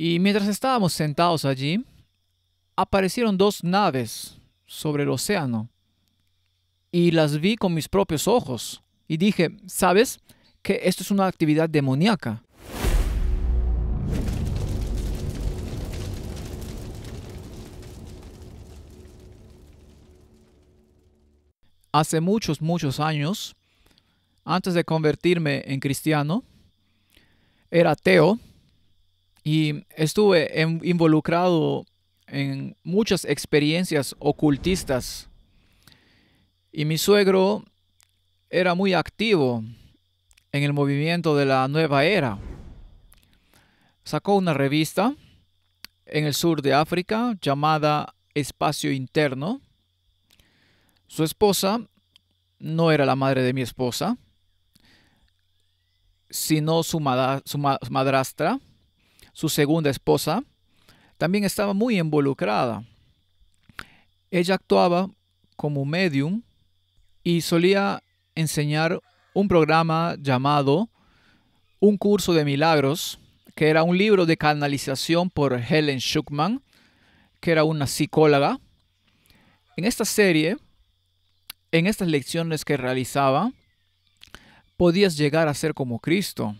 Y mientras estábamos sentados allí, aparecieron dos naves sobre el océano y las vi con mis propios ojos. Y dije, ¿sabes? Que esto es una actividad demoníaca. Hace muchos, muchos años, antes de convertirme en cristiano, era ateo y estuve involucrado en muchas experiencias ocultistas. Y mi suegro era muy activo en el movimiento de la nueva era. Sacó una revista en el sur de África llamada Espacio Interno. Su esposa no era la madre de mi esposa, sino su madrastra, su segunda esposa, también estaba muy involucrada. Ella actuaba como medium y solía enseñar un programa llamado Un curso de milagros, que era un libro de canalización por Helen Schucman, que era una psicóloga. En esta serie, en estas lecciones que realizaba, podías llegar a ser como Cristo.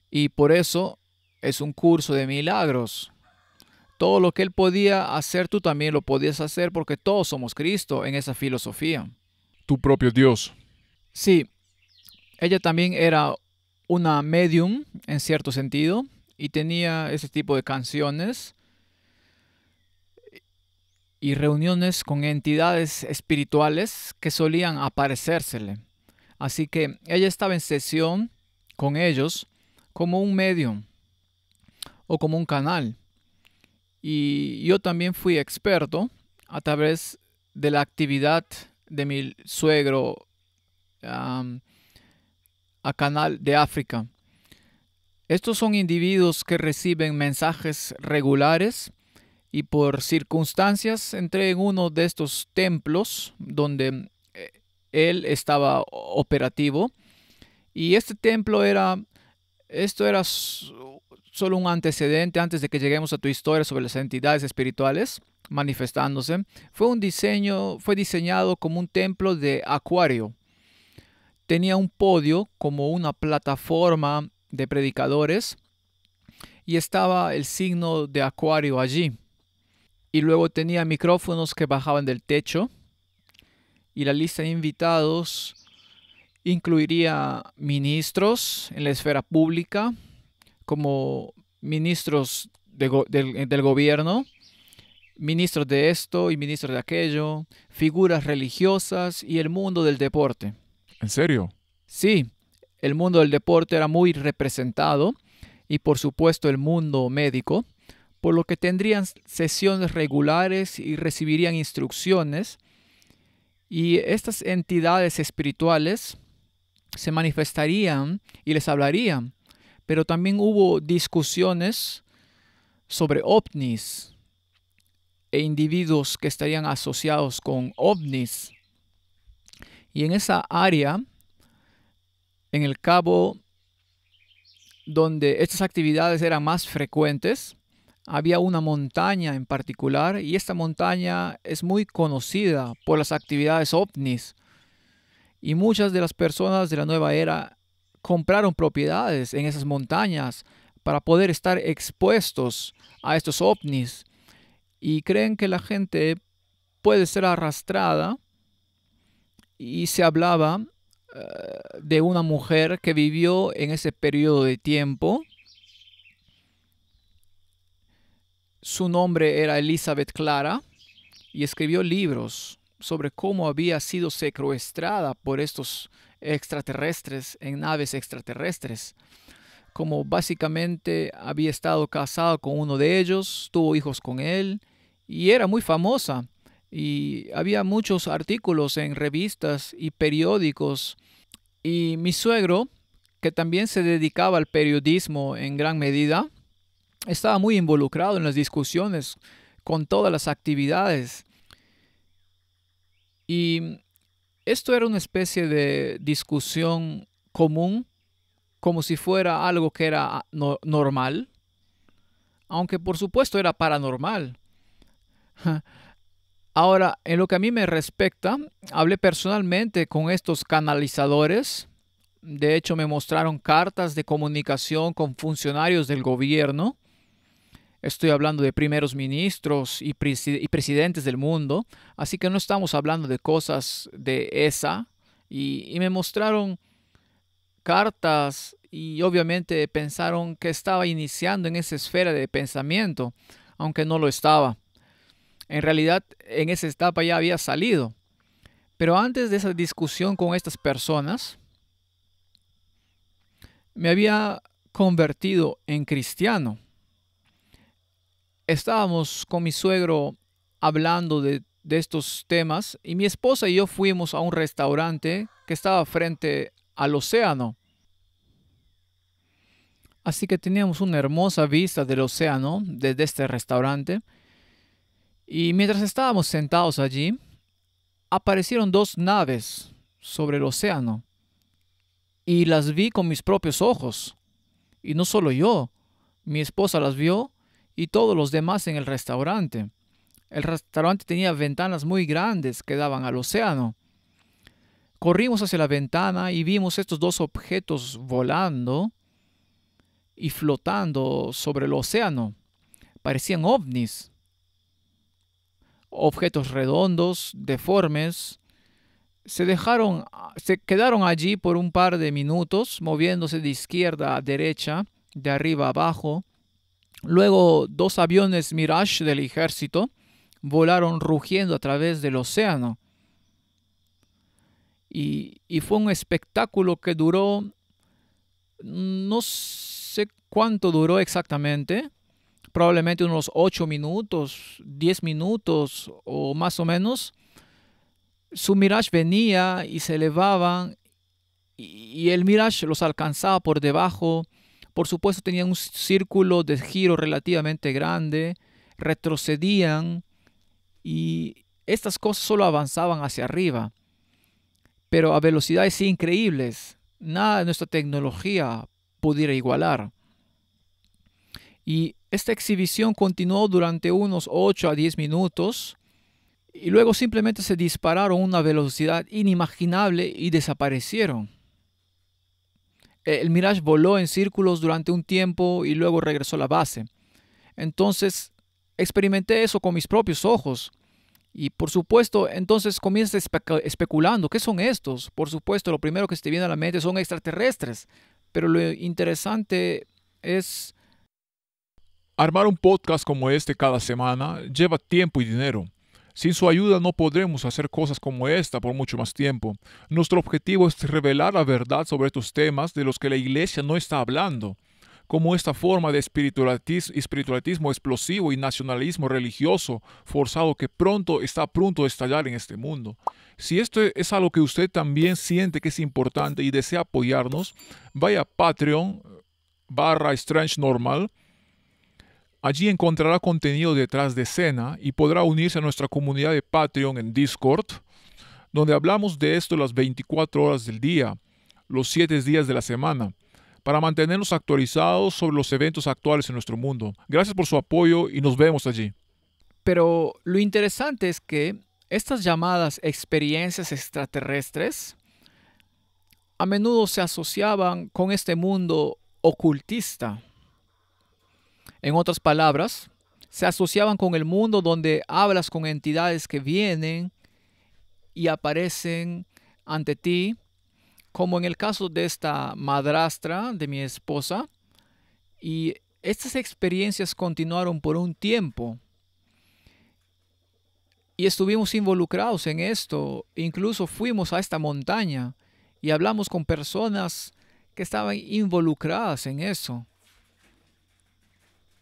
Y por eso es un curso de milagros. Todo lo que él podía hacer, tú también lo podías hacer porque todos somos Cristo en esa filosofía. Tu propio Dios. Sí, ella también era una medium en cierto sentido y tenía ese tipo de canciones y reuniones con entidades espirituales que solían aparecérsele. Así que ella estaba en sesión con ellos como un medium o como un canal. Y yo también fui experto a través de la actividad de mi suegro um, a Canal de África. Estos son individuos que reciben mensajes regulares y por circunstancias entré en uno de estos templos donde él estaba operativo y este templo esto era solo un antecedente antes de que lleguemos a tu historia sobre las entidades espirituales manifestándose. Fue diseñado como un templo de acuario. Tenía un podio como una plataforma de predicadores y estaba el signo de acuario allí. Y luego tenía micrófonos que bajaban del techo y la lista de invitados incluiría ministros en la esfera pública, como ministros del gobierno, ministros de esto y ministros de aquello, figuras religiosas y el mundo del deporte. ¿En serio? Sí, el mundo del deporte era muy representado y por supuesto el mundo médico, por lo que tendrían sesiones regulares y recibirían instrucciones y estas entidades espirituales se manifestarían y les hablarían, pero también hubo discusiones sobre ovnis e individuos que estarían asociados con ovnis. Y en esa área, en el Cabo, donde estas actividades eran más frecuentes, había una montaña en particular y esta montaña es muy conocida por las actividades ovnis. Y muchas de las personas de la nueva era compraron propiedades en esas montañas para poder estar expuestos a estos ovnis y creen que la gente puede ser arrastrada y se hablaba de una mujer que vivió en ese periodo de tiempo. Su nombre era Elizabeth Clara y escribió libros sobre cómo había sido secuestrada por estos extraterrestres en naves extraterrestres. Como básicamente había estado casado con uno de ellos, tuvo hijos con él y era muy famosa. Y había muchos artículos en revistas y periódicos. Y mi suegro, que también se dedicaba al periodismo en gran medida, estaba muy involucrado en las discusiones con todas las actividades. Y esto era una especie de discusión común, como si fuera algo que era normal. aunque por supuesto era paranormal. Ahora, en lo que a mí me respecta, hablé personalmente con estos canalizadores. De hecho, me mostraron cartas de comunicación con funcionarios del gobierno. Estoy hablando de primeros ministros y presidentes del mundo. Así que no estamos hablando de cosas de esa. Y me mostraron cartas y obviamente pensaron que estaba iniciando en esa esfera de pensamiento, aunque no lo estaba. En realidad, en esa etapa ya había salido. Pero antes de esa discusión con estas personas, me había convertido en cristiano. Estábamos con mi suegro hablando de estos temas y mi esposa y yo fuimos a un restaurante que estaba frente al océano. Así que teníamos una hermosa vista del océano desde este restaurante. Y mientras estábamos sentados allí, aparecieron dos naves sobre el océano. Y las vi con mis propios ojos. Y no solo yo, mi esposa las vio y todos los demás en el restaurante. El restaurante tenía ventanas muy grandes que daban al océano. Corrimos hacia la ventana y vimos estos dos objetos volando y flotando sobre el océano. Parecían ovnis. Objetos redondos, deformes. Se quedaron allí por un par de minutos, moviéndose de izquierda a derecha, de arriba a abajo. Luego, dos aviones Mirage del ejército volaron rugiendo a través del océano. Y fue un espectáculo que duró, no sé cuánto duró exactamente, probablemente unos 8 minutos, 10 minutos o más o menos. Su Mirage venía y se elevaban y el Mirage los alcanzaba por debajo. Por supuesto tenían un círculo de giro relativamente grande, retrocedían y estas cosas solo avanzaban hacia arriba, pero a velocidades increíbles. Nada de nuestra tecnología pudiera igualar. Y esta exhibición continuó durante unos 8 a 10 minutos y luego simplemente se dispararon a una velocidad inimaginable y desaparecieron. El Mirage voló en círculos durante un tiempo y luego regresó a la base. Entonces experimenté eso con mis propios ojos. Y por supuesto, entonces comienzas especulando, ¿qué son estos? Por supuesto, lo primero que se te viene a la mente son extraterrestres. Pero lo interesante es... Armar un podcast como este cada semana lleva tiempo y dinero. Sin su ayuda no podremos hacer cosas como esta por mucho más tiempo. Nuestro objetivo es revelar la verdad sobre estos temas de los que la iglesia no está hablando, como esta forma de espiritualismo explosivo y nacionalismo religioso forzado que está a punto de estallar en este mundo. Si esto es algo que usted también siente que es importante y desea apoyarnos, vaya a Patreon/Strange Normal. Allí encontrará contenido detrás de escena y podrá unirse a nuestra comunidad de Patreon en Discord, donde hablamos de esto las 24 horas del día, los 7 días de la semana, para mantenernos actualizados sobre los eventos actuales en nuestro mundo. Gracias por su apoyo y nos vemos allí. Pero lo interesante es que estas llamadas experiencias extraterrestres a menudo se asociaban con este mundo ocultista. En otras palabras, se asociaban con el mundo donde hablas con entidades que vienen y aparecen ante ti, como en el caso de esta madrastra de mi esposa. Y estas experiencias continuaron por un tiempo. Y estuvimos involucrados en esto. Incluso fuimos a esta montaña y hablamos con personas que estaban involucradas en eso.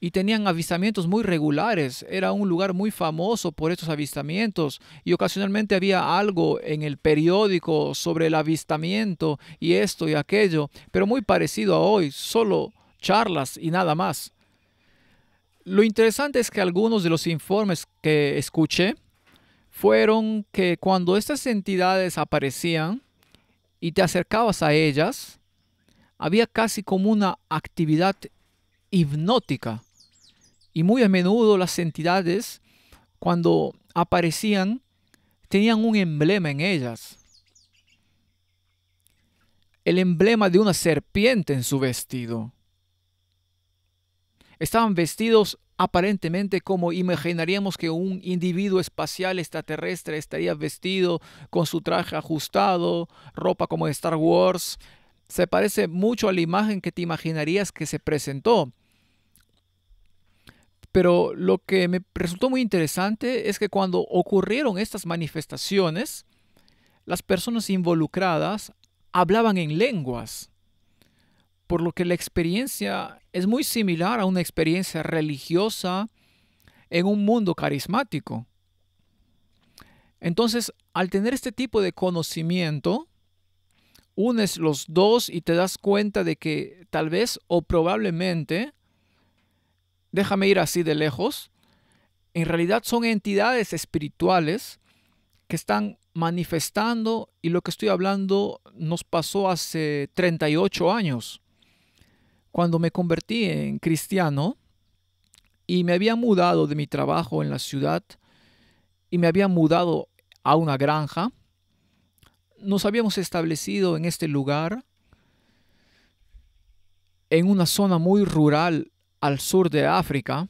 Y tenían avistamientos muy regulares. Era un lugar muy famoso por estos avistamientos. Y ocasionalmente había algo en el periódico sobre el avistamiento y esto y aquello. Pero muy parecido a hoy, solo charlas y nada más. Lo interesante es que algunos de los informes que escuché fueron que cuando estas entidades aparecían y te acercabas a ellas, había casi como una actividad hipnótica. Y muy a menudo las entidades, cuando aparecían, tenían un emblema en ellas. El emblema de una serpiente en su vestido. Estaban vestidos aparentemente como imaginaríamos que un individuo espacial extraterrestre estaría vestido con su traje ajustado, ropa como de Star Wars. Se parece mucho a la imagen que te imaginarías que se presentó. Pero lo que me resultó muy interesante es que cuando ocurrieron estas manifestaciones, las personas involucradas hablaban en lenguas, por lo que la experiencia es muy similar a una experiencia religiosa en un mundo carismático. Entonces, al tener este tipo de conocimiento, unes los dos y te das cuenta de que tal vez o probablemente, déjame ir así de lejos, en realidad son entidades espirituales que están manifestando, y lo que estoy hablando nos pasó hace 38 años. Cuando me convertí en cristiano y me había mudado de mi trabajo en la ciudad y me había mudado a una granja, nos habíamos establecido en este lugar, en una zona muy rural al sur de África,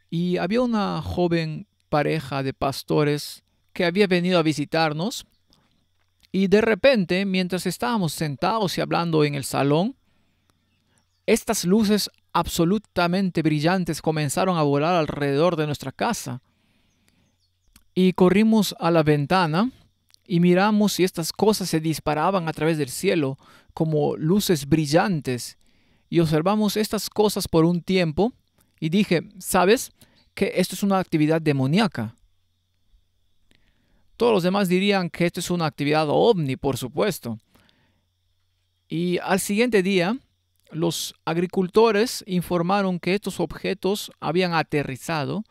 y había una joven pareja de pastores que había venido a visitarnos, y de repente, mientras estábamos sentados y hablando en el salón, estas luces absolutamente brillantes comenzaron a volar alrededor de nuestra casa. Y corrimos a la ventana y miramos y estas cosas se disparaban a través del cielo como luces brillantes. Y observamos estas cosas por un tiempo y dije, ¿sabes que esto es una actividad demoníaca? Todos los demás dirían que esto es una actividad ovni, por supuesto. Y al siguiente día, los agricultores informaron que estos objetos habían aterrizado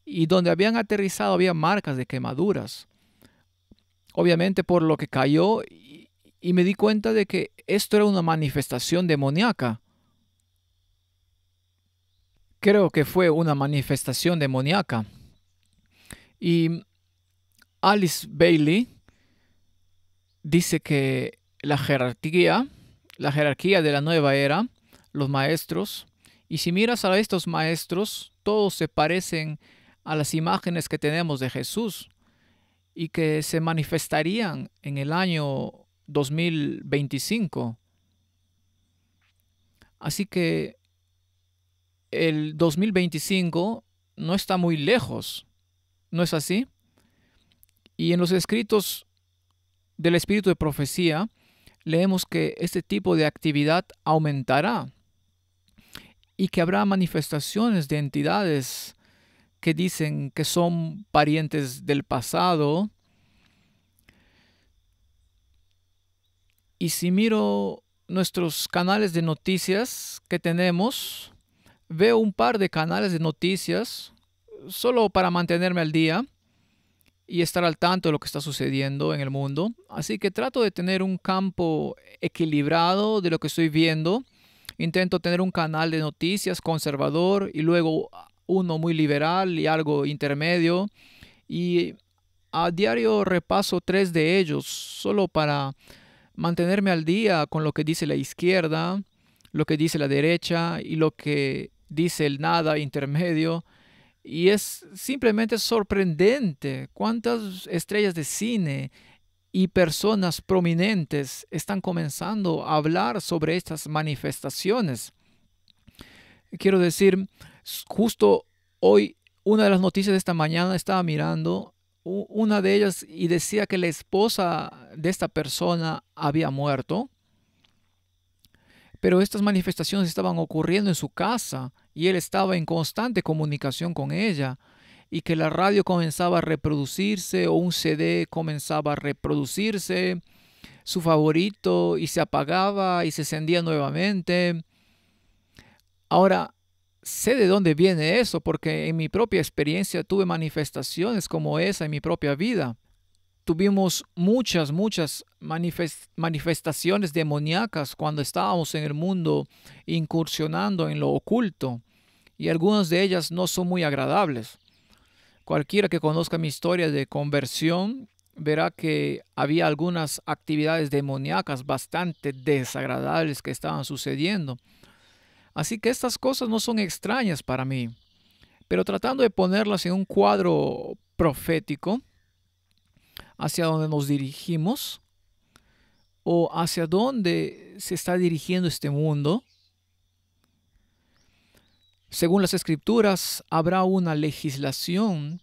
y donde habían aterrizado había marcas de quemaduras. Obviamente por lo que cayó, y me di cuenta de que esto era una manifestación demoníaca. Creo que fue una manifestación demoníaca. Y Alice Bailey dice que la jerarquía de la nueva era, los maestros, y si miras a estos maestros, todos se parecen a las imágenes que tenemos de Jesús y que se manifestarían en el año 2025. Así que el 2025 no está muy lejos, ¿no es así? Y en los escritos del espíritu de profecía leemos que este tipo de actividad aumentará y que habrá manifestaciones de entidades que dicen que son parientes del pasado. Y si miro nuestros canales de noticias que tenemos, veo un par de canales de noticias solo para mantenerme al día y estar al tanto de lo que está sucediendo en el mundo. Así que trato de tener un campo equilibrado de lo que estoy viendo. Intento tener un canal de noticias conservador y luego uno muy liberal y algo intermedio. Y a diario repaso 3 de ellos solo para mantenerme al día con lo que dice la izquierda, lo que dice la derecha y lo que dice el nada intermedio. Y es simplemente sorprendente cuántas estrellas de cine y personas prominentes están comenzando a hablar sobre estas manifestaciones. Quiero decir, justo hoy, una de las noticias de esta mañana estaba mirando una de ellas y decía que la esposa de esta persona había muerto, pero estas manifestaciones estaban ocurriendo en su casa y él estaba en constante comunicación con ella, y que la radio comenzaba a reproducirse o un CD comenzaba a reproducirse, su favorito, y se apagaba y se encendía nuevamente. Ahora, sé de dónde viene eso porque en mi propia experiencia tuve manifestaciones como esa en mi propia vida. Tuvimos muchas manifestaciones demoníacas cuando estábamos en el mundo incursionando en lo oculto. y algunas de ellas no son muy agradables. Cualquiera que conozca mi historia de conversión verá que había algunas actividades demoníacas bastante desagradables que estaban sucediendo. Así que estas cosas no son extrañas para mí, pero tratando de ponerlas en un cuadro profético hacia donde nos dirigimos o hacia dónde se está dirigiendo este mundo. Según las Escrituras, habrá una legislación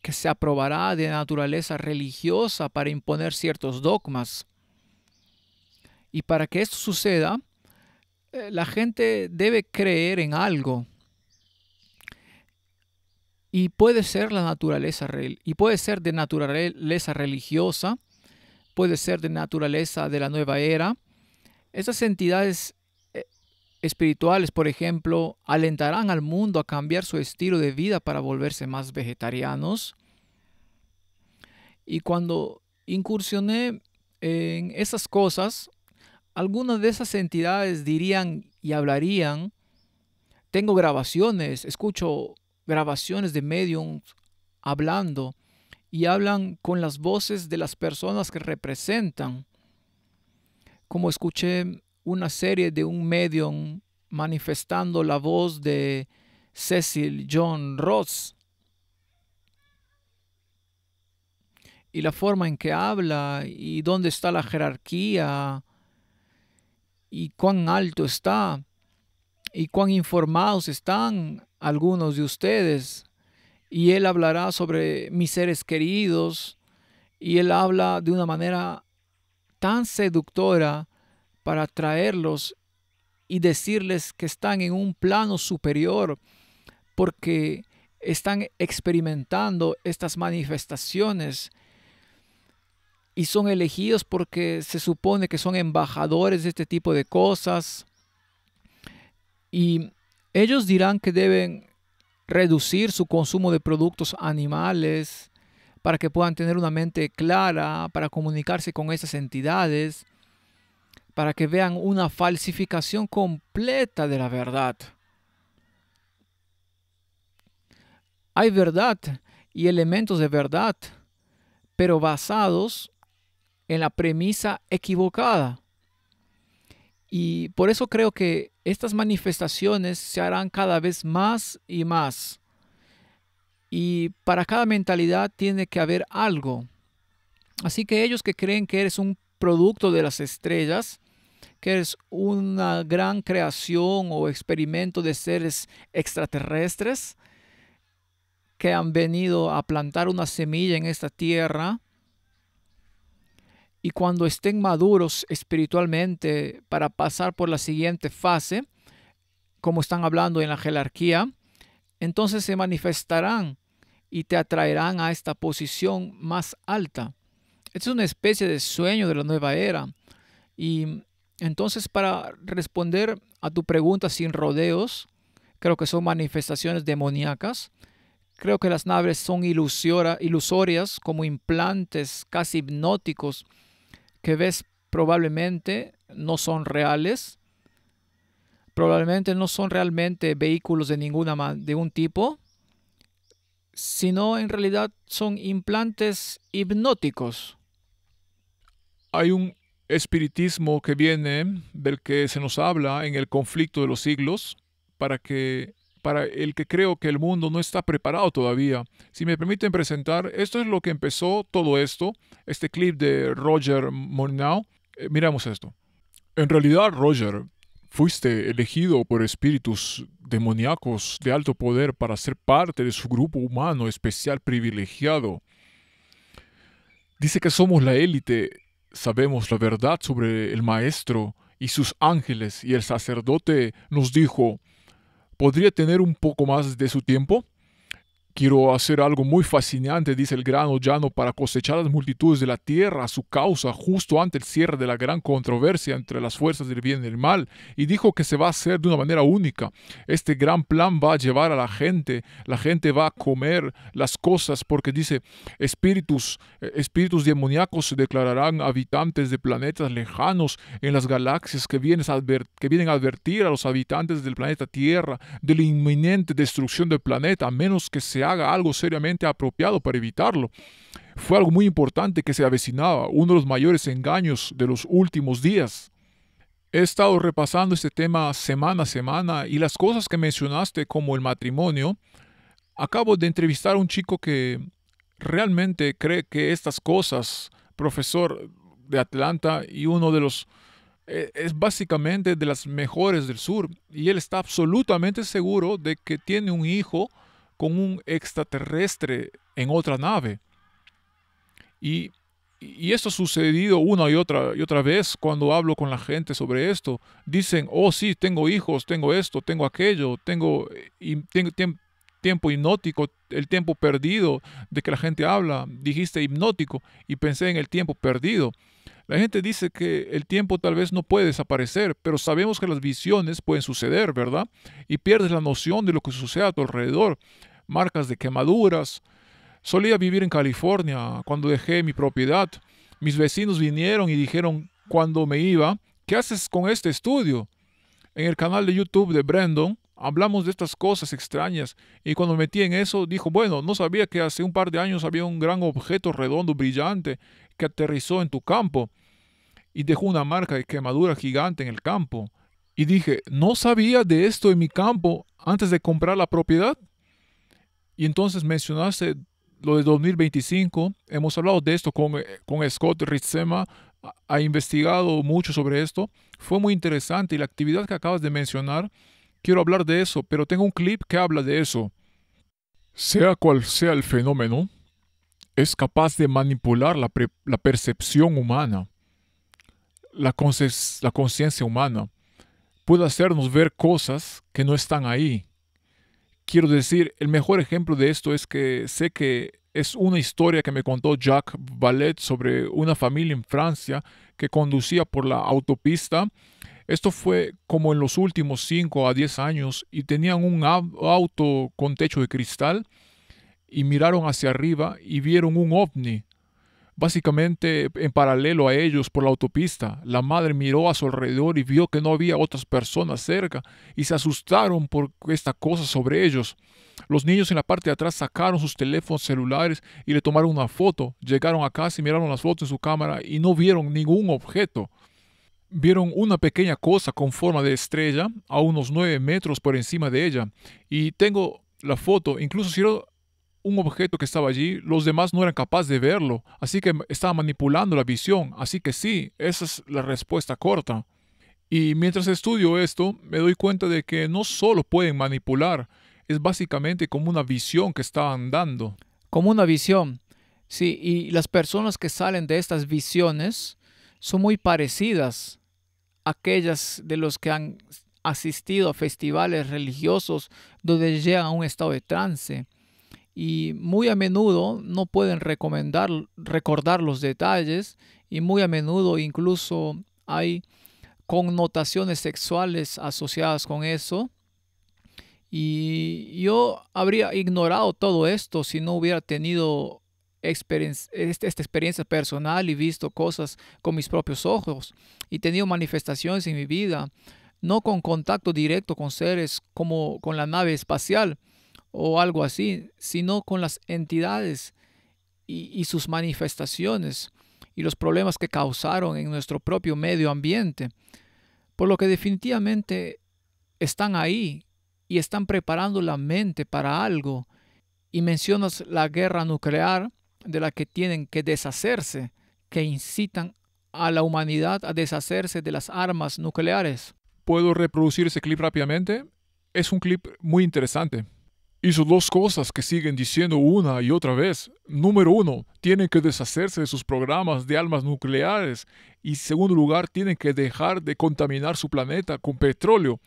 que se aprobará de naturaleza religiosa para imponer ciertos dogmas. Y para que esto suceda, la gente debe creer en algo. Y puede ser de naturaleza religiosa, puede ser de naturaleza de la nueva era. Estas entidades espirituales, por ejemplo, alentarán al mundo a cambiar su estilo de vida para volverse más vegetarianos. Y cuando incursioné en esas cosas, algunas de esas entidades dirían y hablarían. Tengo grabaciones, escucho grabaciones de mediums hablando y hablan con las voces de las personas que representan. Como escuché una serie de un medium manifestando la voz de Cecil John Ross y la forma en que habla y dónde está la jerarquía y cuán alto está y cuán informados están algunos de ustedes. Y él hablará sobre mis seres queridos y él habla de una manera tan seductora para atraerlos y decirles que están en un plano superior porque están experimentando estas manifestaciones y son elegidos porque se supone que son embajadores de este tipo de cosas. Y ellos dirán que deben reducir su consumo de productos animales para que puedan tener una mente clara, para comunicarse con esas entidades, para que vean una falsificación completa de la verdad. Hay verdad y elementos de verdad, pero basados en la premisa equivocada. Y por eso creo que estas manifestaciones se harán cada vez más y más. Y para cada mentalidad tiene que haber algo. Así que ellos que creen que eres un producto de las estrellas, que eres una gran creación o experimento de seres extraterrestres que han venido a plantar una semilla en esta tierra, y cuando estén maduros espiritualmente para pasar por la siguiente fase, como están hablando en la jerarquía, entonces se manifestarán y te atraerán a esta posición más alta. Esta es una especie de sueño de la nueva era. Y entonces, para responder a tu pregunta sin rodeos, creo que son manifestaciones demoníacas. Creo que las naves son ilusorias, como implantes casi hipnóticos que ves probablemente no son reales. Probablemente no son realmente vehículos de ningún tipo, sino en realidad son implantes hipnóticos. Hay un espiritismo que viene del que se nos habla en el conflicto de los siglos para el que creo que el mundo no está preparado todavía. Si me permiten presentar, esto es lo que empezó todo esto, este clip de Roger Morneau. Miramos esto. En realidad, Roger, fuiste elegido por espíritus demoníacos de alto poder para ser parte de su grupo humano especial privilegiado. Dice que somos la élite, sabemos la verdad sobre el maestro y sus ángeles, y el sacerdote nos dijo: ¿podría tener un poco más de su tiempo? Quiero hacer algo muy fascinante, dice el grano llano, para cosechar las multitudes de la tierra a su causa, justo ante el cierre de la gran controversia entre las fuerzas del bien y el mal, y dijo que se va a hacer de una manera única. Este gran plan va a llevar a la gente va a comer las cosas, porque dice, espíritus demoníacos se declararán habitantes de planetas lejanos en las galaxias que vienen a advertir a los habitantes del planeta Tierra de la inminente destrucción del planeta, a menos que se haga algo seriamente apropiado para evitarlo. Fue algo muy importante que se avecinaba, uno de los mayores engaños de los últimos días. He estado repasando este tema semana a semana y las cosas que mencionaste como el matrimonio. Acabo de entrevistar a un chico que realmente cree que estas cosas, profesor de Atlanta y uno de los es básicamente de las mejores del sur, y él está absolutamente seguro de que tiene un hijo con un extraterrestre en otra nave. Y, y esto ha sucedido una y otra vez cuando hablo con la gente sobre esto. Dicen, oh sí, tengo hijos, tengo esto, tengo aquello, tengo tiempo hipnótico, el tiempo perdido de que la gente habla. Dijiste hipnótico y pensé en el tiempo perdido. La gente dice que el tiempo tal vez no puede desaparecer, pero sabemos que las visiones pueden suceder, ¿verdad? Y pierdes la noción de lo que sucede a tu alrededor. Marcas de quemaduras. Solía vivir en California cuando dejé mi propiedad. Mis vecinos vinieron y dijeron cuando me iba, ¿qué haces con este estudio? En el canal de YouTube de Brandon hablamos de estas cosas extrañas, y cuando me metí en eso dijo, bueno, no sabía que hace un par de años había un gran objeto redondo brillante que aterrizó en tu campo y dejó una marca de quemadura gigante en el campo. Y dije, ¿no sabía de esto en mi campo antes de comprar la propiedad? Y entonces mencionaste lo de 2025. Hemos hablado de esto con Scott Ritzema. Ha investigado mucho sobre esto. Fue muy interesante, y la actividad que acabas de mencionar, quiero hablar de eso, pero tengo un clip que habla de eso. Sea cual sea el fenómeno, es capaz de manipular la percepción humana. La conciencia humana puede hacernos ver cosas que no están ahí. Quiero decir, el mejor ejemplo de esto es que sé que es una historia que me contó Jacques Vallée sobre una familia en Francia que conducía por la autopista. Esto fue como en los últimos 5 a 10 años, y tenían un auto con techo de cristal y miraron hacia arriba y vieron un ovni. Básicamente en paralelo a ellos por la autopista. La madre miró a su alrededor y vio que no había otras personas cerca, y se asustaron por esta cosa sobre ellos. Los niños en la parte de atrás sacaron sus teléfonos celulares y le tomaron una foto. Llegaron a casa y miraron las fotos en su cámara y no vieron ningún objeto. Vieron una pequeña cosa con forma de estrella a unos 9 metros por encima de ella. Y tengo la foto, incluso si era un objeto que estaba allí, los demás no eran capaces de verlo, así que estaba manipulando la visión. Así que sí, esa es la respuesta corta. Y mientras estudio esto, me doy cuenta de que no solo pueden manipular, es básicamente como una visión que estaban dando. Como una visión. Sí, y las personas que salen de estas visiones son muy parecidas a aquellas de los que han asistido a festivales religiosos donde llegan a un estado de trance. Y muy a menudo no pueden recordar los detalles, y muy a menudo incluso hay connotaciones sexuales asociadas con eso. Y yo habría ignorado todo esto si no hubiera tenido esta experiencia personal y visto cosas con mis propios ojos y tenido manifestaciones en mi vida, no con contacto directo con seres como con la nave espacial o algo así, sino con las entidades y sus manifestaciones y los problemas que causaron en nuestro propio medio ambiente. Por lo que definitivamente están ahí y están preparando la mente para algo. Y mencionas la guerra nuclear de la que tienen que deshacerse, que incitan a la humanidad a deshacerse de las armas nucleares. ¿Puedo reproducir ese clip rápidamente? Es un clip muy interesante. Hizo 2 cosas que siguen diciendo una y otra vez. Número 1, tienen que deshacerse de sus programas de armas nucleares. Y segundo lugar, tienen que dejar de contaminar su planeta con petróleo.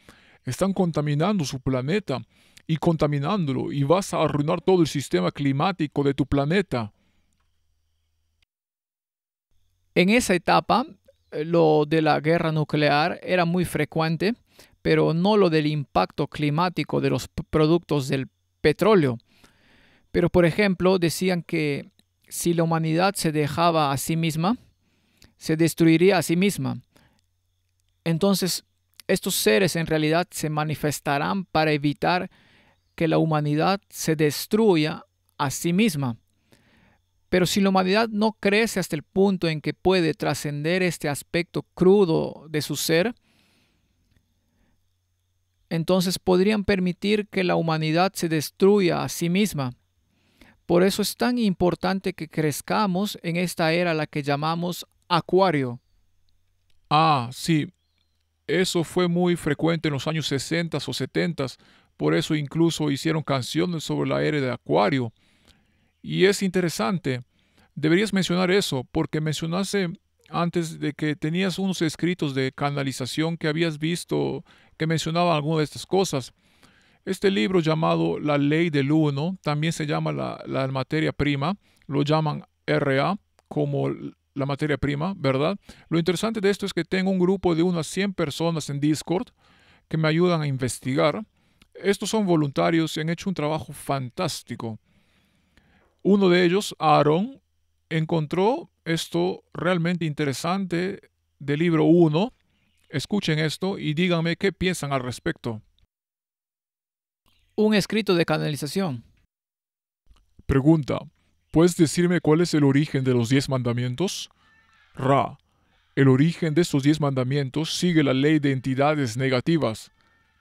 Están contaminando su planeta. y contaminándolo, y vas a arruinar todo el sistema climático de tu planeta. En esa etapa, lo de la guerra nuclear era muy frecuente, pero no lo del impacto climático de los productos del petróleo. Pero, por ejemplo, decían que si la humanidad se dejaba a sí misma, se destruiría a sí misma. Entonces, estos seres en realidad se manifestarán para evitar que la humanidad se destruya a sí misma. Pero si la humanidad no crece hasta el punto en que puede trascender este aspecto crudo de su ser, entonces podrían permitir que la humanidad se destruya a sí misma. Por eso es tan importante que crezcamos en esta era a la que llamamos Acuario. Ah, sí, eso fue muy frecuente en los años 60 o 70, por eso incluso hicieron canciones sobre la era de Acuario. Y es interesante, deberías mencionar eso, porque mencionaste antes de que tenías unos escritos de canalización que habías visto que mencionaban algunas de estas cosas. Este libro llamado La Ley del Uno, también se llama la materia prima, lo llaman RA como la materia prima, ¿verdad? Lo interesante de esto es que tengo un grupo de unas 100 personas en Discord que me ayudan a investigar. Estos son voluntarios y han hecho un trabajo fantástico. Uno de ellos, Aaron, encontró esto realmente interesante del libro 1. Escuchen esto y díganme qué piensan al respecto. Un escrito de canalización. Pregunta: ¿puedes decirme cuál es el origen de los 10 mandamientos? Ra: el origen de estos 10 mandamientos sigue la ley de entidades negativas.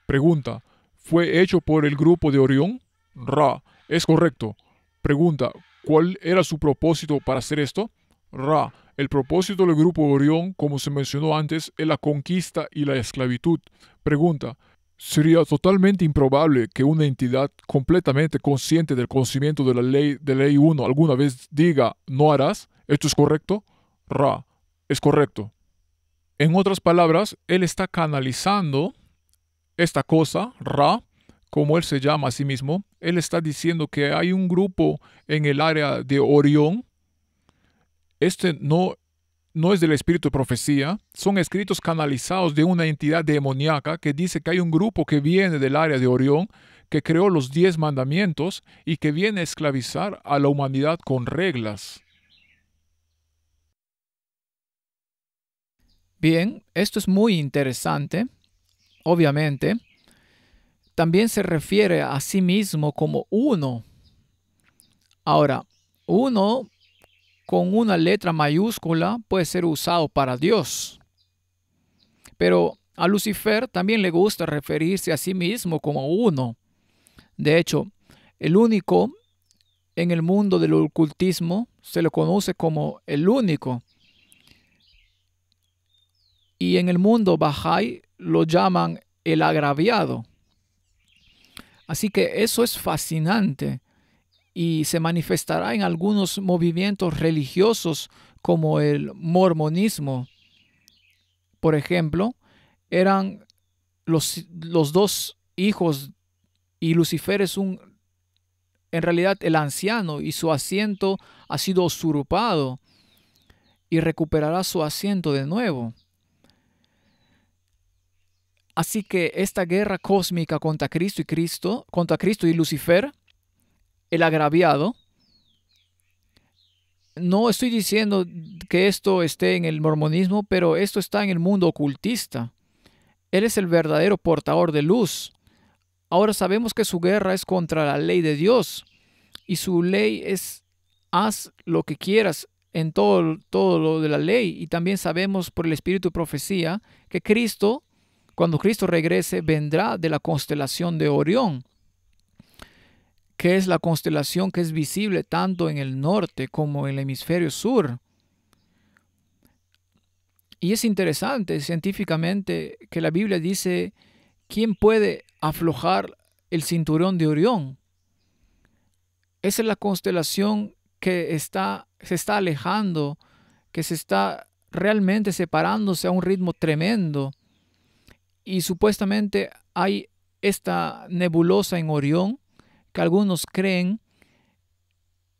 Pregunta: ¿fue hecho por el grupo de Orión? Ra: es correcto. Pregunta: ¿cuál era su propósito para hacer esto? Ra: el propósito del grupo Orión, como se mencionó antes, es la conquista y la esclavitud. Pregunta: sería totalmente improbable que una entidad completamente consciente del conocimiento de ley 1 alguna vez diga no harás. ¿Esto es correcto? Ra: es correcto. En otras palabras, él está canalizando esta cosa, Ra, como él se llama a sí mismo. Él está diciendo que hay un grupo en el área de Orión. Este no es del espíritu de profecía, son escritos canalizados de una entidad demoníaca que dice que hay un grupo que viene del área de Orión, que creó los 10 mandamientos y que viene a esclavizar a la humanidad con reglas. Bien, esto es muy interesante. Obviamente, también se refiere a sí mismo como uno. Ahora, uno con una letra mayúscula puede ser usado para Dios. Pero a Lucifer también le gusta referirse a sí mismo como uno. De hecho, el único en el mundo del ocultismo se lo conoce como el único. Y en el mundo Bahá'í lo llaman el agraviado. Así que eso es fascinante y se manifestará en algunos movimientos religiosos como el mormonismo. Por ejemplo, eran los dos hijos y Lucifer es en realidad el anciano y su asiento ha sido usurpado y recuperará su asiento de nuevo. Así que esta guerra cósmica contra Cristo y Lucifer, el agraviado, no estoy diciendo que esto esté en el mormonismo, pero esto está en el mundo ocultista. Él es el verdadero portador de luz. Ahora sabemos que su guerra es contra la ley de Dios y su ley es haz lo que quieras en todo lo de la ley. Y también sabemos por el espíritu de profecía que Cristo, cuando Cristo regrese, vendrá de la constelación de Orión, que es la constelación que es visible tanto en el norte como en el hemisferio sur. Y es interesante científicamente que la Biblia dice, ¿quién puede aflojar el cinturón de Orión? Esa es la constelación que se está alejando, que se está realmente separándose a un ritmo tremendo. Y supuestamente hay esta nebulosa en Orión, que algunos creen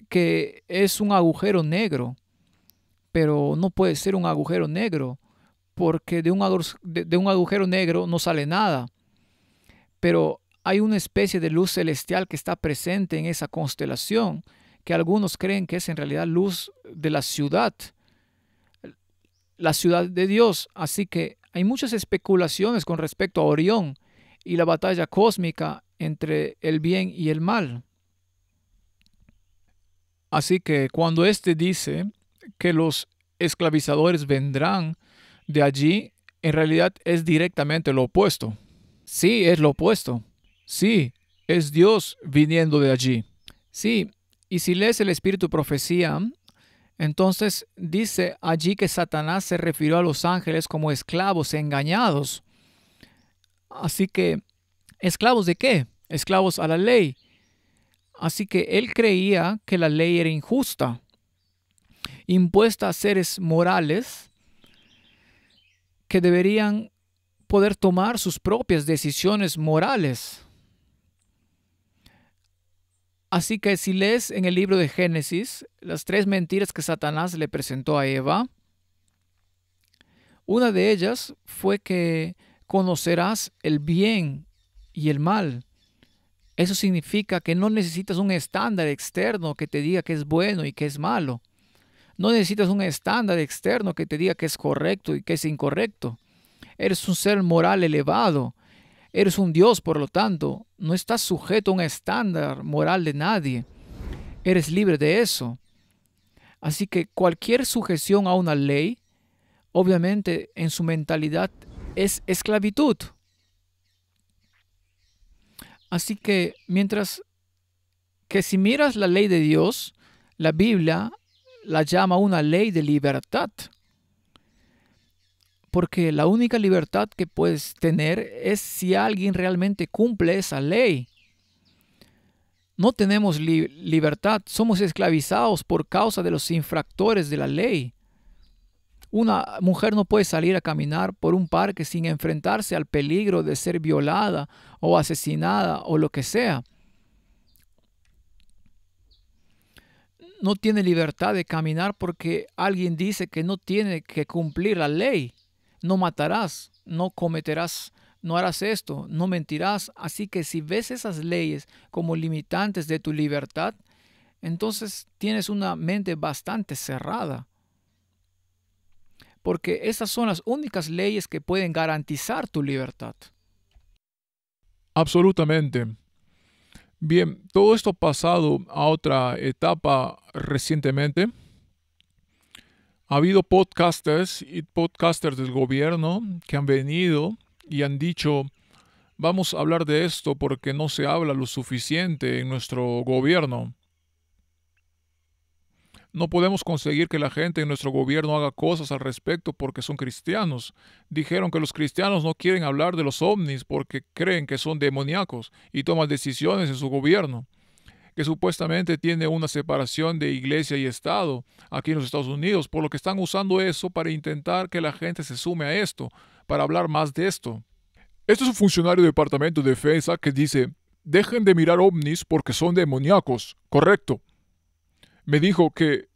que es un agujero negro, pero no puede ser un agujero negro, porque de un agujero negro no sale nada. Pero hay una especie de luz celestial que está presente en esa constelación, que algunos creen que es en realidad luz de la ciudad de Dios. Así que hay muchas especulaciones con respecto a Orión y la batalla cósmica entre el bien y el mal. Así que cuando éste dice que los esclavizadores vendrán de allí, en realidad es directamente lo opuesto. Sí, es lo opuesto. Sí, es Dios viniendo de allí. Sí, y si lees el Espíritu Profecía, entonces dice allí que Satanás se refirió a los ángeles como esclavos engañados. Así que, ¿esclavos de qué? Esclavos a la ley. Así que él creía que la ley era injusta, impuesta a seres morales que deberían poder tomar sus propias decisiones morales. Así que si lees en el libro de Génesis las 3 mentiras que Satanás le presentó a Eva, una de ellas fue que conocerás el bien y el mal. Eso significa que no necesitas un estándar externo que te diga que es bueno y que es malo. No necesitas un estándar externo que te diga que es correcto y que es incorrecto. Eres un ser moral elevado. Eres un Dios, por lo tanto, no estás sujeto a un estándar moral de nadie. Eres libre de eso. Así que cualquier sujeción a una ley, obviamente en su mentalidad, es esclavitud. Así que mientras que si miras la ley de Dios, la Biblia la llama una ley de libertad. Porque la única libertad que puedes tener es si alguien realmente cumple esa ley. No tenemos libertad, somos esclavizados por causa de los infractores de la ley. Una mujer no puede salir a caminar por un parque sin enfrentarse al peligro de ser violada o asesinada o lo que sea. No tiene libertad de caminar porque alguien dice que no tiene que cumplir la ley. No matarás, no cometerás, no harás esto, no mentirás. Así que si ves esas leyes como limitantes de tu libertad, entonces tienes una mente bastante cerrada. Porque esas son las únicas leyes que pueden garantizar tu libertad. Absolutamente. Bien, todo esto ha pasado a otra etapa recientemente. Ha habido podcasters y podcasters del gobierno que han venido y han dicho, vamos a hablar de esto porque no se habla lo suficiente en nuestro gobierno. No podemos conseguir que la gente en nuestro gobierno haga cosas al respecto porque son cristianos. Dijeron que los cristianos no quieren hablar de los ovnis porque creen que son demoníacos y toman decisiones en su gobierno, que supuestamente tiene una separación de iglesia y Estado aquí en los Estados Unidos, por lo que están usando eso para intentar que la gente se sume a esto, para hablar más de esto. Este es un funcionario del Departamento de Defensa que dice, dejen de mirar ovnis porque son demoníacos. Correcto. Me dijo que,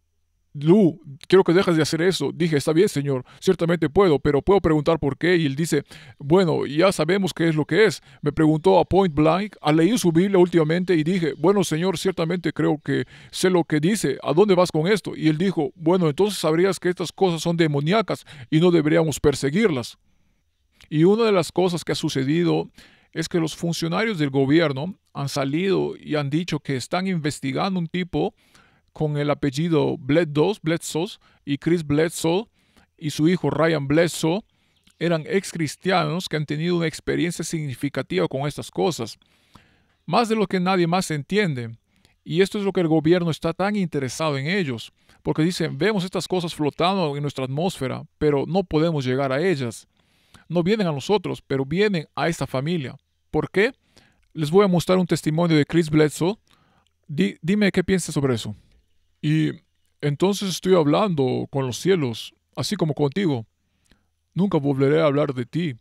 Lu, quiero que dejes de hacer eso. Dije, está bien, señor, ciertamente puedo, pero puedo preguntar por qué. Y él dice, bueno, ya sabemos qué es lo que es. Me preguntó a point blank, leí su Biblia últimamente y dije, bueno, señor, ciertamente creo que sé lo que dice. ¿A dónde vas con esto? Y él dijo, bueno, entonces sabrías que estas cosas son demoníacas y no deberíamos perseguirlas. Y una de las cosas que ha sucedido es que los funcionarios del gobierno han salido y han dicho que están investigando un tipo con el apellido Bledsoe y Chris Bledsoe y su hijo Ryan Bledsoe eran ex cristianos que han tenido una experiencia significativa con estas cosas, más de lo que nadie más entiende. Y esto es lo que el gobierno está tan interesado en ellos, porque dicen, vemos estas cosas flotando en nuestra atmósfera, pero no podemos llegar a ellas. No vienen a nosotros, pero vienen a esta familia. ¿Por qué? Les voy a mostrar un testimonio de Chris Bledsoe. Dime qué piensas sobre eso. Y entonces estoy hablando con los cielos, así como contigo. Nunca volveré a hablar de ti.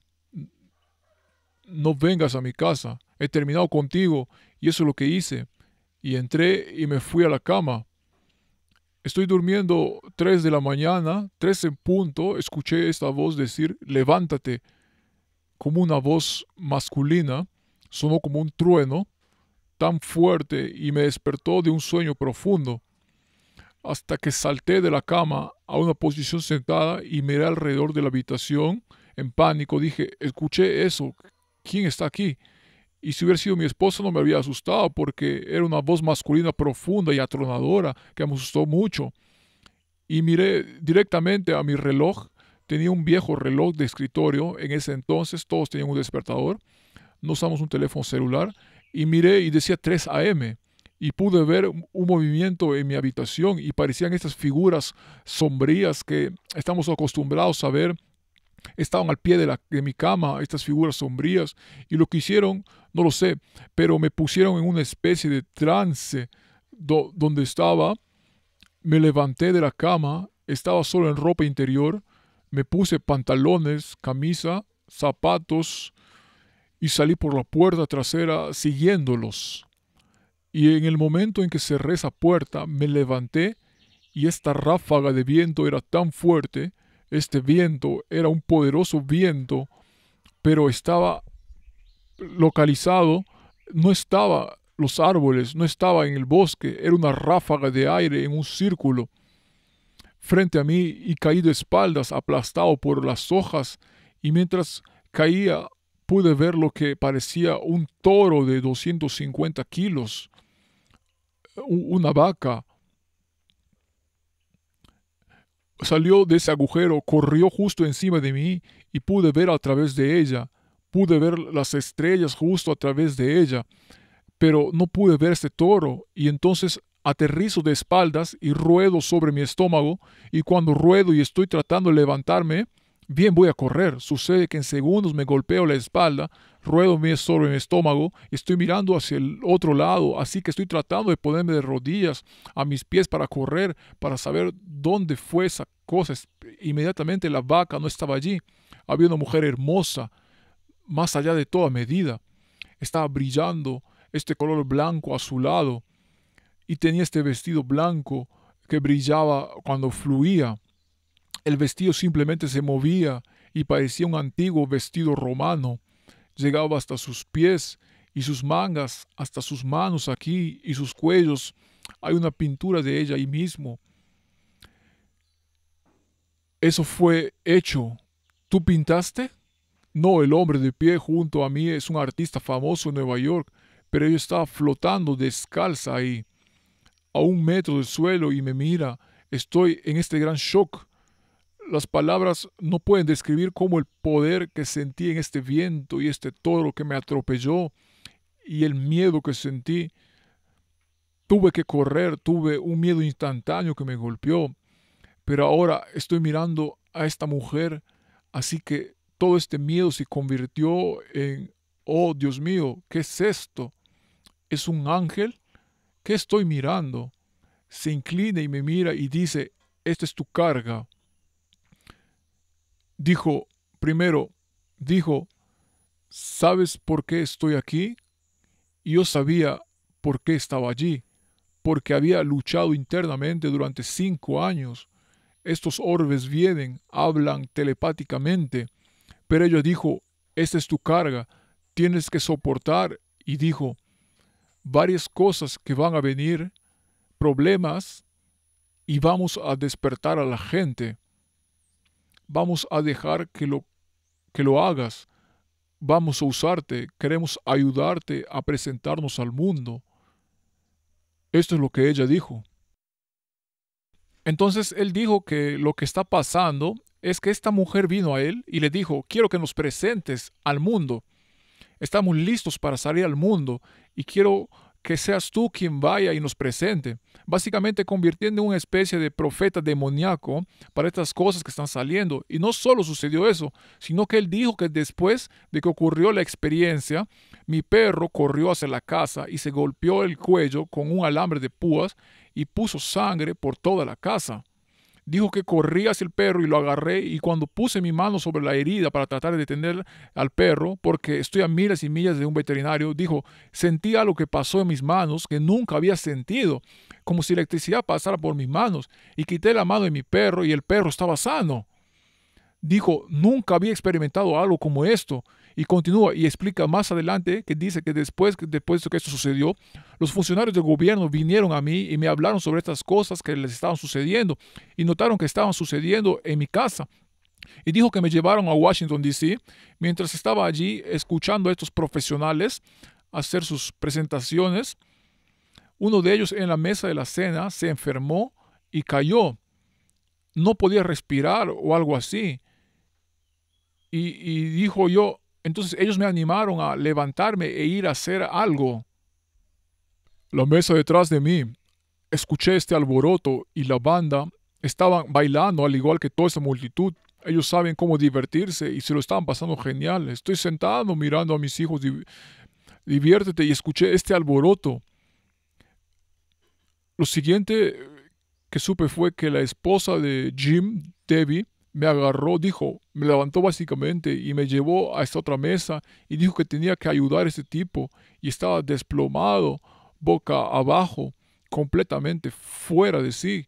no vengas a mi casa, he terminado contigo y eso es lo que hice. Y entré y me fui a la cama. Estoy durmiendo 3 de la mañana, 3 en punto, escuché esta voz decir, levántate, como una voz masculina, sonó como un trueno tan fuerte y me despertó de un sueño profundo, hasta que salté de la cama a una posición sentada y miré alrededor de la habitación en pánico. Dije, escuché eso, ¿quién está aquí? Y si hubiera sido mi esposa no me habría asustado porque era una voz masculina profunda y atronadora que me asustó mucho. Y miré directamente a mi reloj. Tenía un viejo reloj de escritorio. En ese entonces todos tenían un despertador. No usamos un teléfono celular. Y miré y decía 3 a.m. Y pude ver un movimiento en mi habitación y parecían estas figuras sombrías que estamos acostumbrados a ver. Estaban al pie de mi cama estas figuras sombrías y lo que hicieron, no lo sé, pero me pusieron en una especie de trance donde estaba. Me levanté de la cama, estaba solo en ropa interior, me puse pantalones, camisa, zapatos y salí por la puerta trasera siguiéndolos. Y en el momento en que cerré esa puerta, me levanté y esta ráfaga de viento era tan fuerte, este viento era un poderoso viento, pero estaba localizado, no estaba los árboles, no estaba en el bosque, era una ráfaga de aire en un círculo frente a mí y caí de espaldas aplastado por las hojas y mientras caía pude ver lo que parecía un toro de 250 kilos, una vaca. Salió de ese agujero, corrió justo encima de mí y pude ver a través de ella. Pude ver las estrellas justo a través de ella, pero no pude ver este toro y entonces aterrizo de espaldas y ruedo sobre mi estómago y cuando ruedo y estoy tratando de levantarme, bien voy a correr. Sucede que en segundos me golpeo la espalda, ruedo sobre mi estómago, estoy mirando hacia el otro lado, así que estoy tratando de ponerme de rodillas a mis pies para correr, para saber dónde fue esa cosa. Inmediatamente la vaca no estaba allí. Había una mujer hermosa, más allá de toda medida. Estaba brillando este color blanco azulado y tenía este vestido blanco que brillaba cuando fluía. El vestido simplemente se movía y parecía un antiguo vestido romano. Llegaba hasta sus pies y sus mangas, hasta sus manos aquí y sus cuellos. Hay una pintura de ella ahí mismo. Eso fue hecho. ¿Tú pintaste? No, el hombre de pie junto a mí es un artista famoso en Nueva York, pero ella estaba flotando descalza ahí, a 1 metro del suelo y me mira. Estoy en este gran shock. Las palabras no pueden describir cómo el poder que sentí en este viento y este toro que me atropelló y el miedo que sentí. Tuve que correr, tuve un miedo instantáneo que me golpeó, pero ahora estoy mirando a esta mujer, así que todo este miedo se convirtió en, oh Dios mío, ¿qué es esto? ¿Es un ángel? ¿Qué estoy mirando? Se inclina y me mira y dice, esta es tu carga. Dijo, ¿sabes por qué estoy aquí? Y yo sabía por qué estaba allí, porque había luchado internamente durante 5 años. Estos orbes vienen, hablan telepáticamente, pero ella dijo, esta es tu carga, tienes que soportar, y dijo, varias cosas que van a venir, problemas, y vamos a despertar a la gente. Vamos a dejar que lo hagas. Vamos a usarte. Queremos ayudarte a presentarnos al mundo. Esto es lo que ella dijo. Entonces él dijo que lo que está pasando es que esta mujer vino a él y le dijo, quiero que nos presentes al mundo. Estamos listos para salir al mundo y quiero que seas tú quien vaya y nos presente, básicamente convirtiendo en una especie de profeta demoníaco para estas cosas que están saliendo. Y no solo sucedió eso, sino que él dijo que después de que ocurrió la experiencia, mi perro corrió hacia la casa y se golpeó el cuello con un alambre de púas y puso sangre por toda la casa. Dijo que corrí hacia el perro y lo agarré, y cuando puse mi mano sobre la herida para tratar de detener al perro, porque estoy a miles y millas de un veterinario, dijo, sentí algo que pasó en mis manos que nunca había sentido, como si electricidad pasara por mis manos, y quité la mano de mi perro y el perro estaba sano. Dijo, nunca había experimentado algo como esto. Y continúa y explica más adelante que dice que después de que esto sucedió, los funcionarios del gobierno vinieron a mí y me hablaron sobre estas cosas que les estaban sucediendo y notaron que estaban sucediendo en mi casa. Y dijo que me llevaron a Washington, D.C. Mientras estaba allí escuchando a estos profesionales hacer sus presentaciones. Uno de ellos en la mesa de la cena se enfermó y cayó. No podía respirar o algo así. Y dijo yo, entonces ellos me animaron a levantarme e ir a hacer algo. La mesa detrás de mí, escuché este alboroto y la banda estaban bailando al igual que toda esa multitud. Ellos saben cómo divertirse y se lo estaban pasando genial. Estoy sentado mirando a mis hijos, diviértete, y escuché este alboroto. Lo siguiente que supe fue que la esposa de Jim, Debbie, me agarró, dijo, me levantó básicamente y me llevó a esta otra mesa y dijo que tenía que ayudar a este tipo y estaba desplomado, boca abajo, completamente fuera de sí.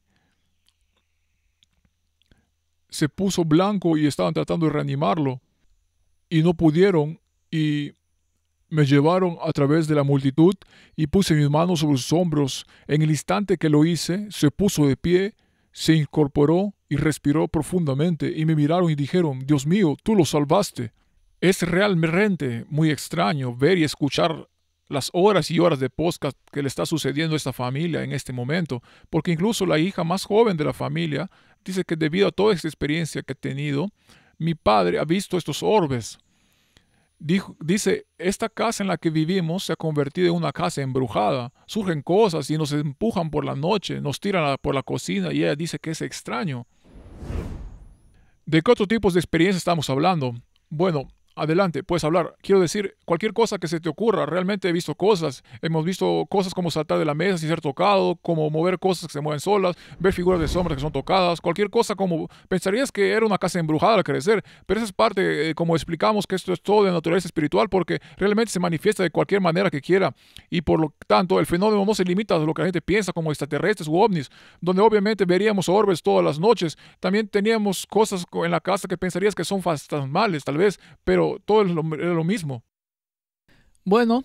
Se puso blanco y estaban tratando de reanimarlo y no pudieron, y me llevaron a través de la multitud y puse mis manos sobre sus hombros. En el instante que lo hice, se puso de pie, se incorporó y respiró profundamente, y me miraron y dijeron, Dios mío, tú lo salvaste. Es realmente muy extraño ver y escuchar las horas y horas de podcast que le está sucediendo a esta familia en este momento, porque incluso la hija más joven de la familia dice que debido a toda esta experiencia que ha tenido, mi padre ha visto estos orbes. Dice, esta casa en la que vivimos se ha convertido en una casa embrujada. Surgen cosas y nos empujan por la noche, nos tiran por la cocina, y ella dice que es extraño. ¿De qué otro tipo de experiencia estamos hablando? Bueno, adelante, puedes hablar. Quiero decir, cualquier cosa que se te ocurra. Realmente he visto cosas. Hemos visto cosas como saltar de la mesa sin ser tocado, como mover cosas que se mueven solas, ver figuras de sombras que son tocadas, cualquier cosa como... Pensarías que era una casa embrujada al crecer, pero esa es parte, como explicamos, que esto es todo de naturaleza espiritual, porque realmente se manifiesta de cualquier manera que quiera, y por lo tanto el fenómeno no se limita a lo que la gente piensa como extraterrestres u ovnis, donde obviamente veríamos orbes todas las noches. También teníamos cosas en la casa que pensarías que son fantasmales, tal vez, pero todo es lo mismo. Bueno,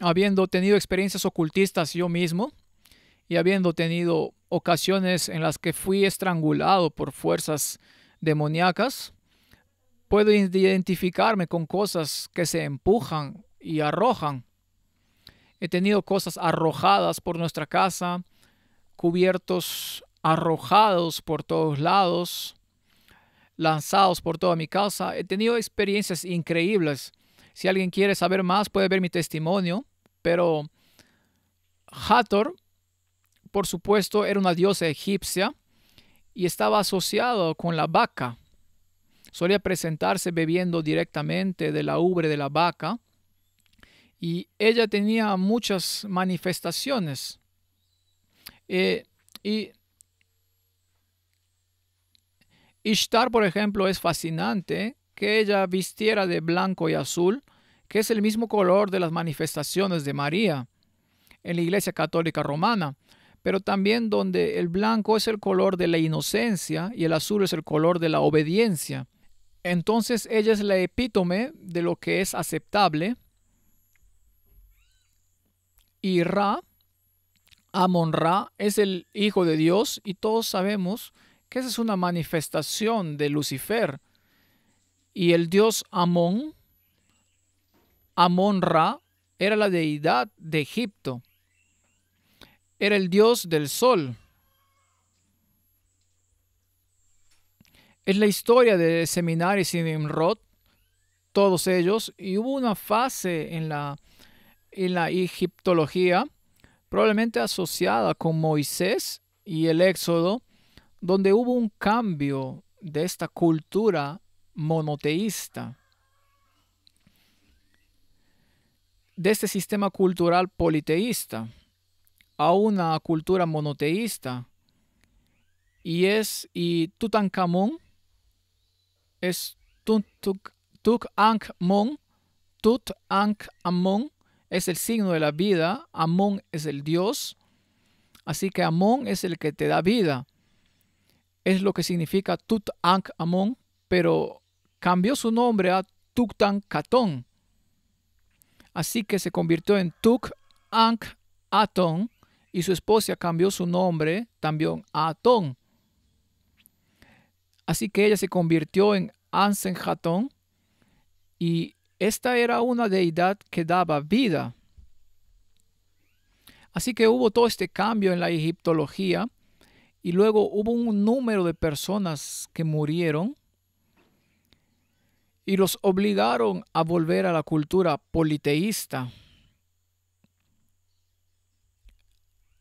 habiendo tenido experiencias ocultistas yo mismo y habiendo tenido ocasiones en las que fui estrangulado por fuerzas demoníacas, puedo identificarme con cosas que se empujan y arrojan. He tenido cosas arrojadas por nuestra casa, cubiertos arrojados por todos lados, lanzados por toda mi casa. He tenido experiencias increíbles. Si alguien quiere saber más, puede ver mi testimonio. Pero Hathor, por supuesto, era una diosa egipcia y estaba asociado con la vaca. Solía presentarse bebiendo directamente de la ubre de la vaca, y ella tenía muchas manifestaciones. Y Ishtar, por ejemplo, es fascinante que ella vistiera de blanco y azul, que es el mismo color de las manifestaciones de María en la Iglesia Católica Romana, pero también donde el blanco es el color de la inocencia y el azul es el color de la obediencia. Entonces ella es la epítome de lo que es aceptable. Y Ra, Amon-Ra, es el Hijo de Dios, y todos sabemos que esa es una manifestación de Lucifer. Y el dios Amón, Amon-Ra, era la deidad de Egipto. Era el dios del sol. Es la historia de Seminar y Nimrod, todos ellos, y hubo una fase en la egiptología, probablemente asociada con Moisés y el Éxodo, donde hubo un cambio de esta cultura monoteísta, de este sistema cultural politeísta, a una cultura monoteísta. y Tutankamón es Tutankhamón. Tutankhamón es el signo de la vida. Amón es el Dios. Así que Amón es el que te da vida. Es lo que significa Tutankhamón, pero cambió su nombre a Tutankatón. Así que se convirtió en Tuk-Ankh-Atón y su esposa cambió su nombre también a Atón. Así que ella se convirtió en Ansenhatón y esta era una deidad que daba vida. Así que hubo todo este cambio en la egiptología y luego hubo un número de personas que murieron y los obligaron a volver a la cultura politeísta.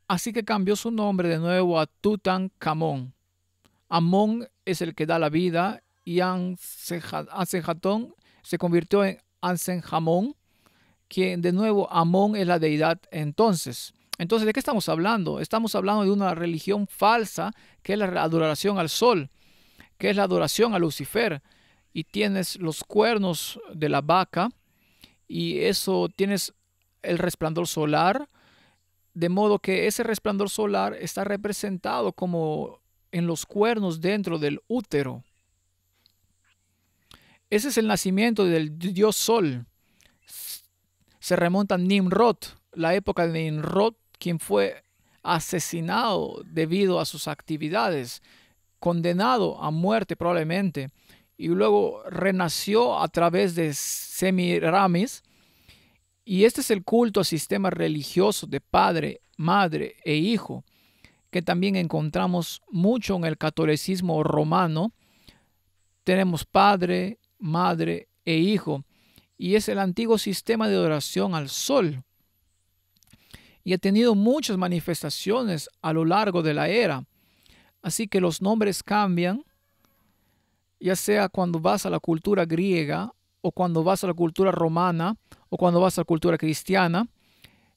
Así que cambió su nombre de nuevo a Tutankamón. Amón es el que da la vida y Ansenhatón se convirtió en Ansenhamón, quien de nuevo Amón es la deidad entonces. Entonces, ¿de qué estamos hablando? Estamos hablando de una religión falsa que es la adoración al sol, que es la adoración a Lucifer. Y tienes los cuernos de la vaca y eso tienes el resplandor solar, de modo que ese resplandor solar está representado como en los cuernos dentro del útero. Ese es el nacimiento del dios Sol. Se remonta a Nimrod, la época de Nimrod, quien fue asesinado debido a sus actividades, condenado a muerte probablemente, y luego renació a través de Semiramis. Y este es el culto al sistema religioso de padre, madre e hijo, que también encontramos mucho en el catolicismo romano. Tenemos padre, madre e hijo, y es el antiguo sistema de adoración al sol. Y ha tenido muchas manifestaciones a lo largo de la era. Así que los nombres cambian, ya sea cuando vas a la cultura griega, o cuando vas a la cultura romana, o cuando vas a la cultura cristiana.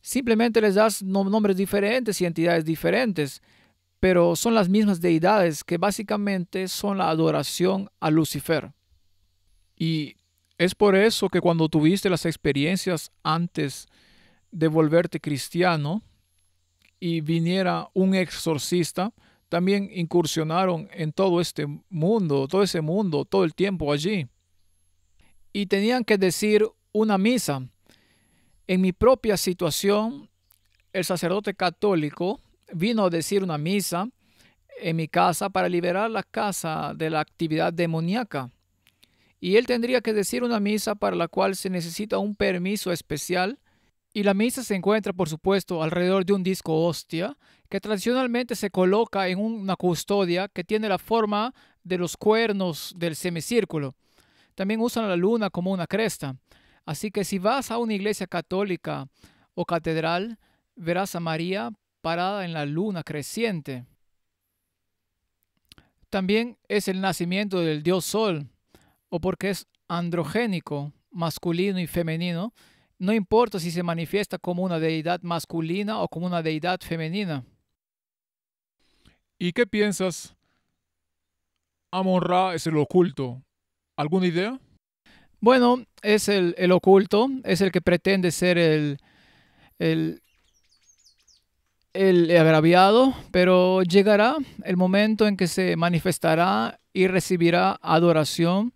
Simplemente les das nombres diferentes y entidades diferentes, pero son las mismas deidades que básicamente son la adoración a Lucifer. Y es por eso que cuando tuviste las experiencias antes de volverte cristiano y viniera un exorcista, también incursionaron en todo este mundo, todo ese mundo, todo el tiempo allí. Y tenían que decir una misa. En mi propia situación, el sacerdote católico vino a decir una misa en mi casa para liberar la casa de la actividad demoníaca. Y él tendría que decir una misa para la cual se necesita un permiso especial. Y la misa se encuentra, por supuesto, alrededor de un disco hostia, que tradicionalmente se coloca en una custodia que tiene la forma de los cuernos del semicírculo. También usan la luna como una cresta. Así que si vas a una iglesia católica o catedral, verás a María parada en la luna creciente. También es el nacimiento del dios Sol, o porque es androgénico, masculino y femenino. No importa si se manifiesta como una deidad masculina o como una deidad femenina. ¿Y qué piensas? Amon-Ra es el oculto. ¿Alguna idea? Bueno, es el oculto, es el que pretende ser el agraviado, pero llegará el momento en que se manifestará y recibirá adoración.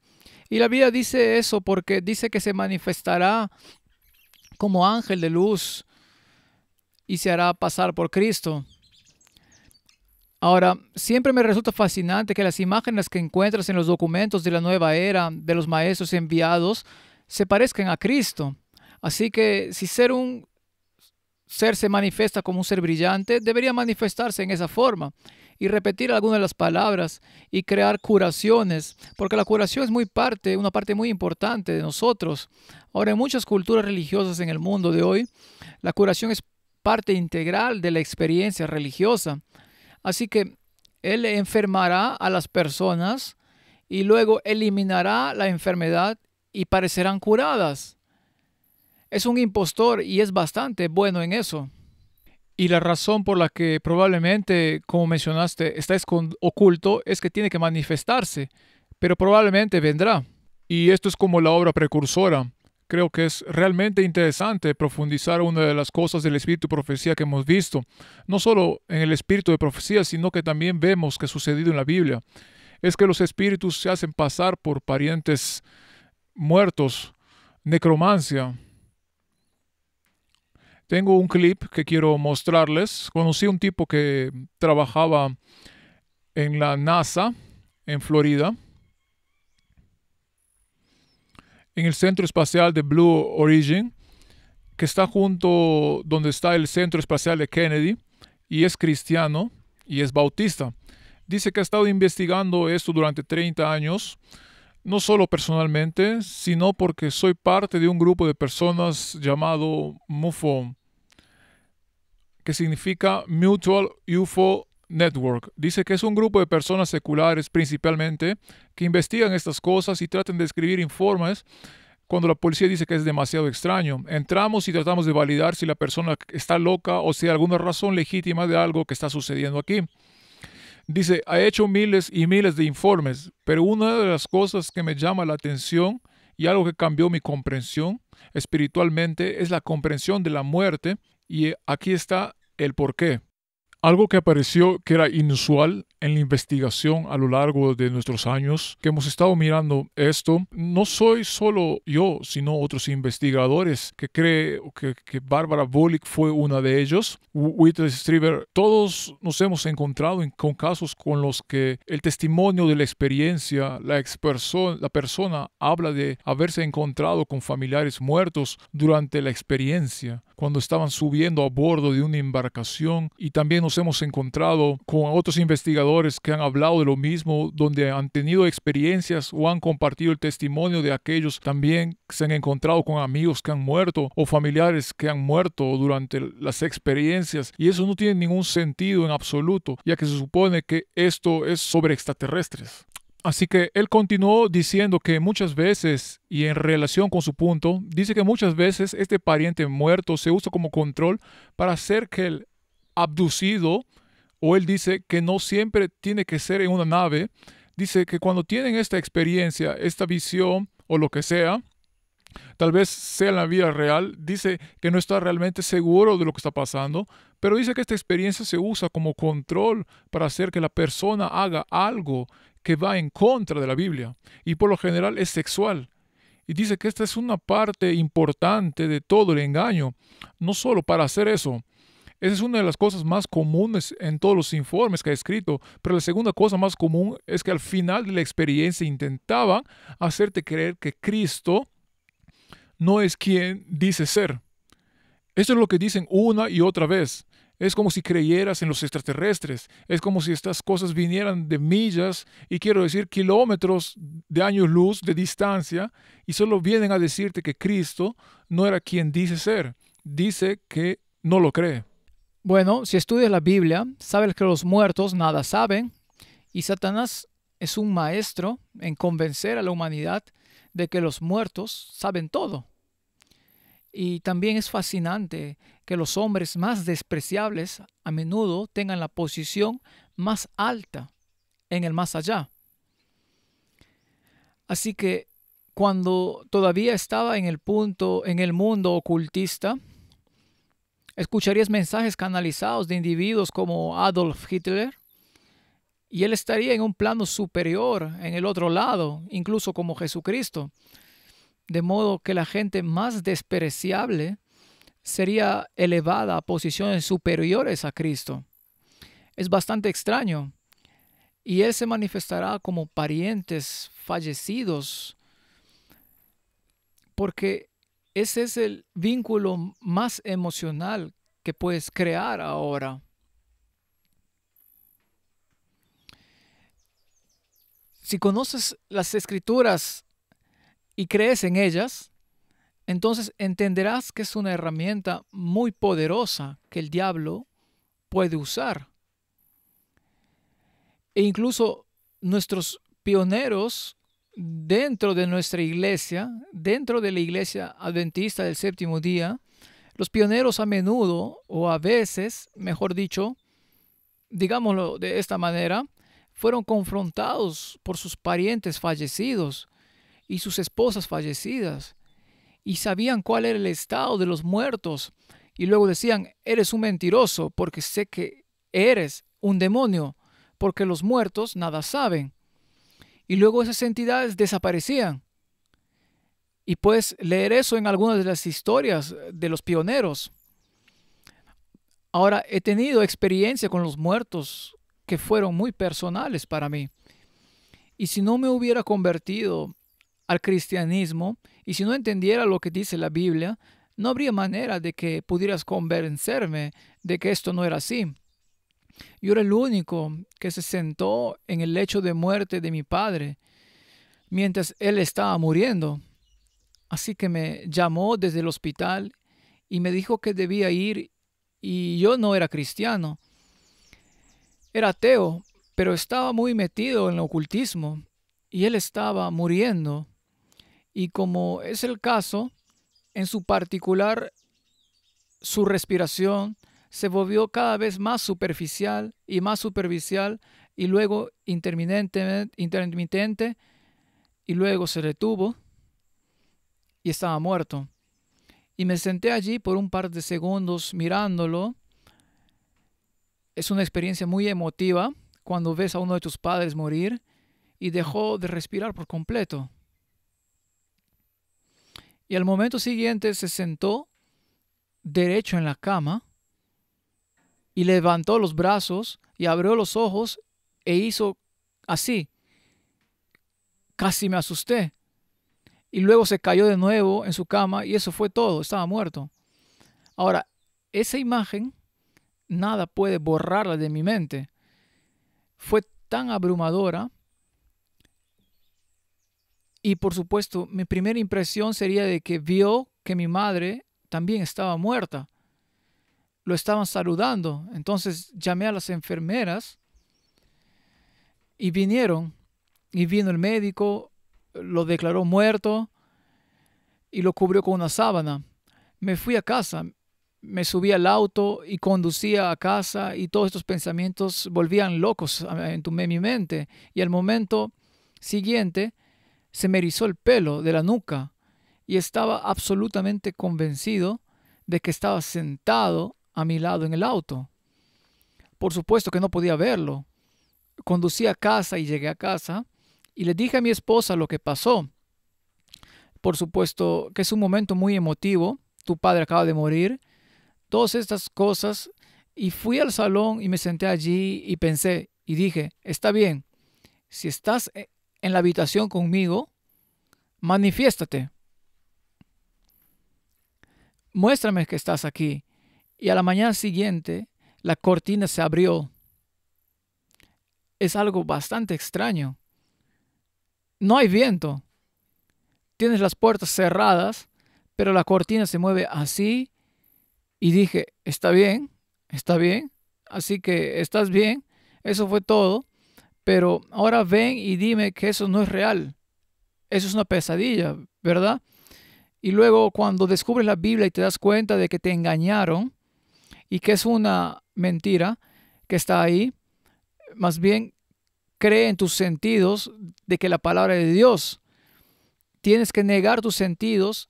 Y la Biblia dice eso porque dice que se manifestará como ángel de luz y se hará pasar por Cristo. Ahora, siempre me resulta fascinante que las imágenes que encuentras en los documentos de la nueva era de los maestros enviados se parezcan a Cristo. Así que si un ser se manifiesta como un ser brillante, debería manifestarse en esa forma y repetir algunas de las palabras y crear curaciones, porque la curación es una parte muy importante de nosotros. Ahora, en muchas culturas religiosas en el mundo de hoy, la curación es parte integral de la experiencia religiosa. Así que Él enfermará a las personas y luego eliminará la enfermedad y parecerán curadas. Es un impostor y es bastante bueno en eso. Y la razón por la que probablemente, como mencionaste, está oculto es que tiene que manifestarse, pero probablemente vendrá. Y esto es como la obra precursora. Creo que es realmente interesante profundizar una de las cosas del espíritu de profecía que hemos visto. No solo en el espíritu de profecía, sino que también vemos que ha sucedido en la Biblia. Es que los espíritus se hacen pasar por parientes muertos, necromancia. Tengo un clip que quiero mostrarles. Conocí a un tipo que trabajaba en la NASA, en Florida, en el Centro Espacial de Blue Origin, que está junto donde está el Centro Espacial de Kennedy, y es cristiano y es bautista. Dice que ha estado investigando esto durante 30 años, no solo personalmente, sino porque soy parte de un grupo de personas llamado MUFO, que significa Mutual UFO Network. Dice que es un grupo de personas seculares principalmente que investigan estas cosas y tratan de escribir informes cuando la policía dice que es demasiado extraño. Entramos y tratamos de validar si la persona está loca o si hay alguna razón legítima de algo que está sucediendo aquí. Dice, ha hecho miles y miles de informes, pero una de las cosas que me llama la atención y algo que cambió mi comprensión espiritualmente es la comprensión de la muerte, y aquí está el porqué. Algo que apareció que era inusual en la investigación a lo largo de nuestros años, que hemos estado mirando esto, no soy solo yo, sino otros investigadores que creo que Barbara Bullock fue una de ellos, Whitley Strieber. Todos nos hemos encontrado con casos con los que el testimonio de la experiencia, la persona habla de haberse encontrado con familiares muertos durante la experiencia, cuando estaban subiendo a bordo de una embarcación, y también nos hemos encontrado con otros investigadores que han hablado de lo mismo, donde han tenido experiencias o han compartido el testimonio de aquellos también que se han encontrado con amigos que han muerto o familiares que han muerto durante las experiencias, y eso no tiene ningún sentido en absoluto, ya que se supone que esto es sobre extraterrestres. Así que él continuó diciendo que muchas veces, y en relación con su punto, dice que muchas veces este pariente muerto se usa como control para hacer que el abducido, o él dice que no siempre tiene que ser en una nave, dice que cuando tienen esta experiencia, esta visión o lo que sea, tal vez sea en la vida real, dice que no está realmente seguro de lo que está pasando, pero dice que esta experiencia se usa como control para hacer que la persona haga algo que va en contra de la Biblia, y por lo general es sexual. Y dice que esta es una parte importante de todo el engaño, no solo para hacer eso. Esa es una de las cosas más comunes en todos los informes que ha escrito, pero la segunda cosa más común es que al final de la experiencia intentaban hacerte creer que Cristo no es quien dice ser. Eso es lo que dicen una y otra vez. Es como si creyeras en los extraterrestres. Es como si estas cosas vinieran de millas, y quiero decir kilómetros de años luz de distancia, y solo vienen a decirte que Cristo no era quien dice ser. Dice que no lo cree. Bueno, si estudias la Biblia, sabes que los muertos nada saben, y Satanás es un maestro en convencer a la humanidad de que los muertos saben todo. Y también es fascinante que los hombres más despreciables a menudo tengan la posición más alta en el más allá. Así que cuando todavía estaba en el mundo ocultista, escucharías mensajes canalizados de individuos como Adolf Hitler, y él estaría en un plano superior en el otro lado, incluso como Jesucristo. De modo que la gente más despreciable sería elevada a posiciones superiores a Cristo. Es bastante extraño. Y Él se manifestará como parientes fallecidos, porque ese es el vínculo más emocional que puedes crear ahora. Si conoces las Escrituras y crees en ellas, entonces entenderás que es una herramienta muy poderosa que el diablo puede usar. E incluso nuestros pioneros dentro de nuestra iglesia, dentro de la iglesia adventista del séptimo día, Los pioneros a menudo, o a veces, mejor dicho, digámoslo de esta manera, fueron confrontados por sus parientes fallecidos y sus esposas fallecidas, y sabían cuál era el estado de los muertos, y luego decían, eres un mentiroso porque sé que eres un demonio, porque los muertos nada saben. Y luego esas entidades desaparecían. Y puedes leer eso en algunas de las historias de los pioneros. Ahora, he tenido experiencia con los muertos que fueron muy personales para mí. Y si no me hubiera convertido al cristianismo, y si no entendiera lo que dice la Biblia, no habría manera de que pudieras convencerme de que esto no era así. Yo era el único que se sentó en el lecho de muerte de mi padre mientras él estaba muriendo. Así que me llamó desde el hospital y me dijo que debía ir, y yo no era cristiano. Era ateo, pero estaba muy metido en el ocultismo y él estaba muriendo. Y como es el caso, en su particular, su respiración se volvió cada vez más superficial y luego intermitente y luego se detuvo y estaba muerto. Y me senté allí por un par de segundos mirándolo. Es una experiencia muy emotiva cuando ves a uno de tus padres morir y dejó de respirar por completo. Y al momento siguiente se sentó derecho en la cama y levantó los brazos y abrió los ojos e hizo así. Casi me asusté. Y luego se cayó de nuevo en su cama y eso fue todo, estaba muerto. Ahora, esa imagen, nada puede borrarla de mi mente. Fue tan abrumadora. Y por supuesto, mi primera impresión sería de que vio que mi madre también estaba muerta. Lo estaban saludando. Entonces llamé a las enfermeras y vinieron. Y vino el médico, lo declaró muerto y lo cubrió con una sábana. Me fui a casa, me subí al auto y conducía a casa, y todos estos pensamientos volvían locos en mi mente. Y al momento siguiente se me erizó el pelo de la nuca y estaba absolutamente convencido de que estaba sentado a mi lado en el auto. Por supuesto que no podía verlo. Conducí a casa y llegué a casa y le dije a mi esposa lo que pasó. Por supuesto que es un momento muy emotivo. Tu padre acaba de morir. Todas estas cosas. Y fui al salón y me senté allí y pensé y dije, está bien, si estás en la habitación conmigo, manifiéstate. Muéstrame que estás aquí. Y a la mañana siguiente, la cortina se abrió. Es algo bastante extraño. No hay viento. Tienes las puertas cerradas, pero la cortina se mueve así. Y dije, está bien. Así que estás bien. Eso fue todo. Pero ahora ven y dime que eso no es real. Eso es una pesadilla, ¿verdad? Y luego cuando descubres la Biblia y te das cuenta de que te engañaron y que es una mentira que está ahí, más bien cree en tus sentidos de que la palabra de Dios. Tienes que negar tus sentidos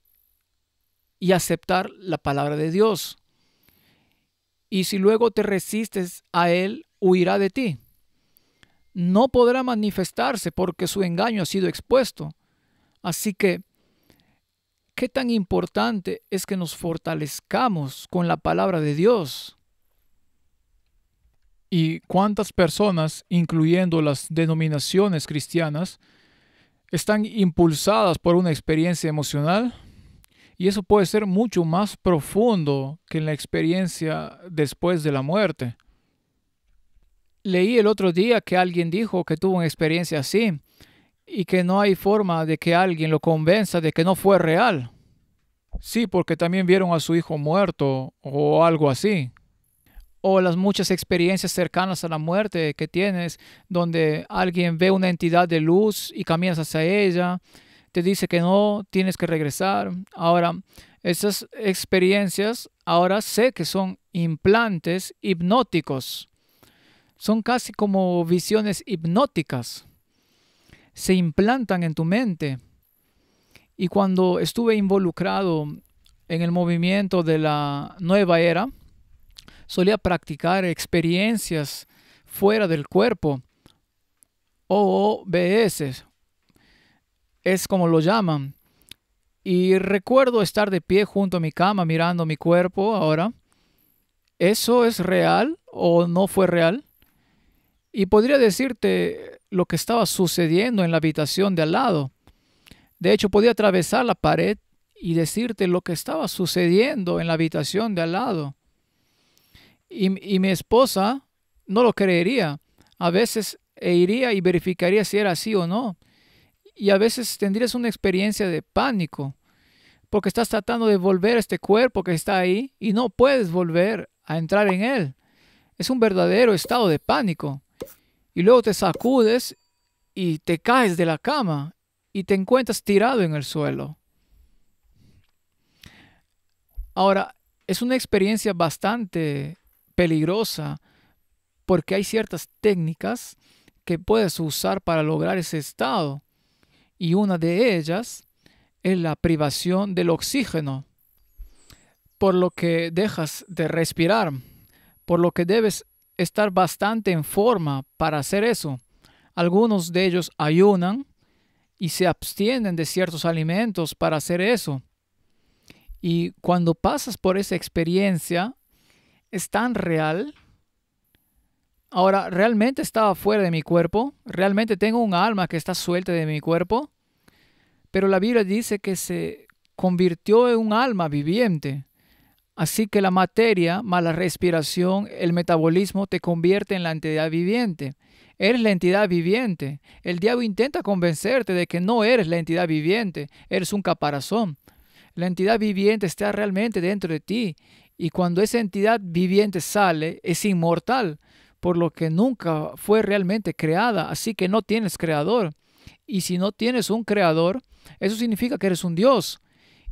y aceptar la palabra de Dios. Y si luego te resistes a Él, huirá de ti. No podrá manifestarse porque su engaño ha sido expuesto. Así que, ¿qué tan importante es que nos fortalezcamos con la palabra de Dios? ¿Y cuántas personas, incluyendo las denominaciones cristianas, están impulsadas por una experiencia emocional? Y eso puede ser mucho más profundo que en la experiencia después de la muerte. Leí el otro día que alguien dijo que tuvo una experiencia así y que no hay forma de que alguien lo convenza de que no fue real. Sí, porque también vieron a su hijo muerto o algo así. O las muchas experiencias cercanas a la muerte que tienes, donde alguien ve una entidad de luz y caminas hacia ella, te dice que no, tienes que regresar. Ahora, Esas experiencias ahora sé que son implantes hipnóticos. Son casi como visiones hipnóticas. Se implantan en tu mente. Y cuando estuve involucrado en el movimiento de la nueva era, solía practicar experiencias fuera del cuerpo, OOBS, es como lo llaman. Y recuerdo estar de pie junto a mi cama mirando mi cuerpo ahora. ¿Eso es real o no fue real? Y podría decirte lo que estaba sucediendo en la habitación de al lado. De hecho, podía atravesar la pared y decirte lo que estaba sucediendo en la habitación de al lado. Y mi esposa no lo creería. A veces iría y verificaría si era así o no. Y a veces tendrías una experiencia de pánico, porque estás tratando de volver a este cuerpo que está ahí y no puedes volver a entrar en él. Es un verdadero estado de pánico. Y luego te sacudes y te caes de la cama y te encuentras tirado en el suelo. Ahora, es una experiencia bastante peligrosa porque hay ciertas técnicas que puedes usar para lograr ese estado. Y una de ellas es la privación del oxígeno, por lo que dejas de respirar, por lo que debes estar bastante en forma para hacer eso. Algunos de ellos ayunan y se abstienen de ciertos alimentos para hacer eso. Y cuando pasas por esa experiencia, es tan real. Ahora, ¿realmente estaba fuera de mi cuerpo? ¿Realmente tengo un alma que está suelta de mi cuerpo? Pero la Biblia dice que se convirtió en un alma viviente. Así que la materia, más la respiración, el metabolismo, te convierte en la entidad viviente. Eres la entidad viviente. El diablo intenta convencerte de que no eres la entidad viviente, eres un caparazón. La entidad viviente está realmente dentro de ti. Y cuando esa entidad viviente sale, es inmortal, por lo que nunca fue realmente creada. Así que no tienes creador. Y si no tienes un creador, eso significa que eres un Dios.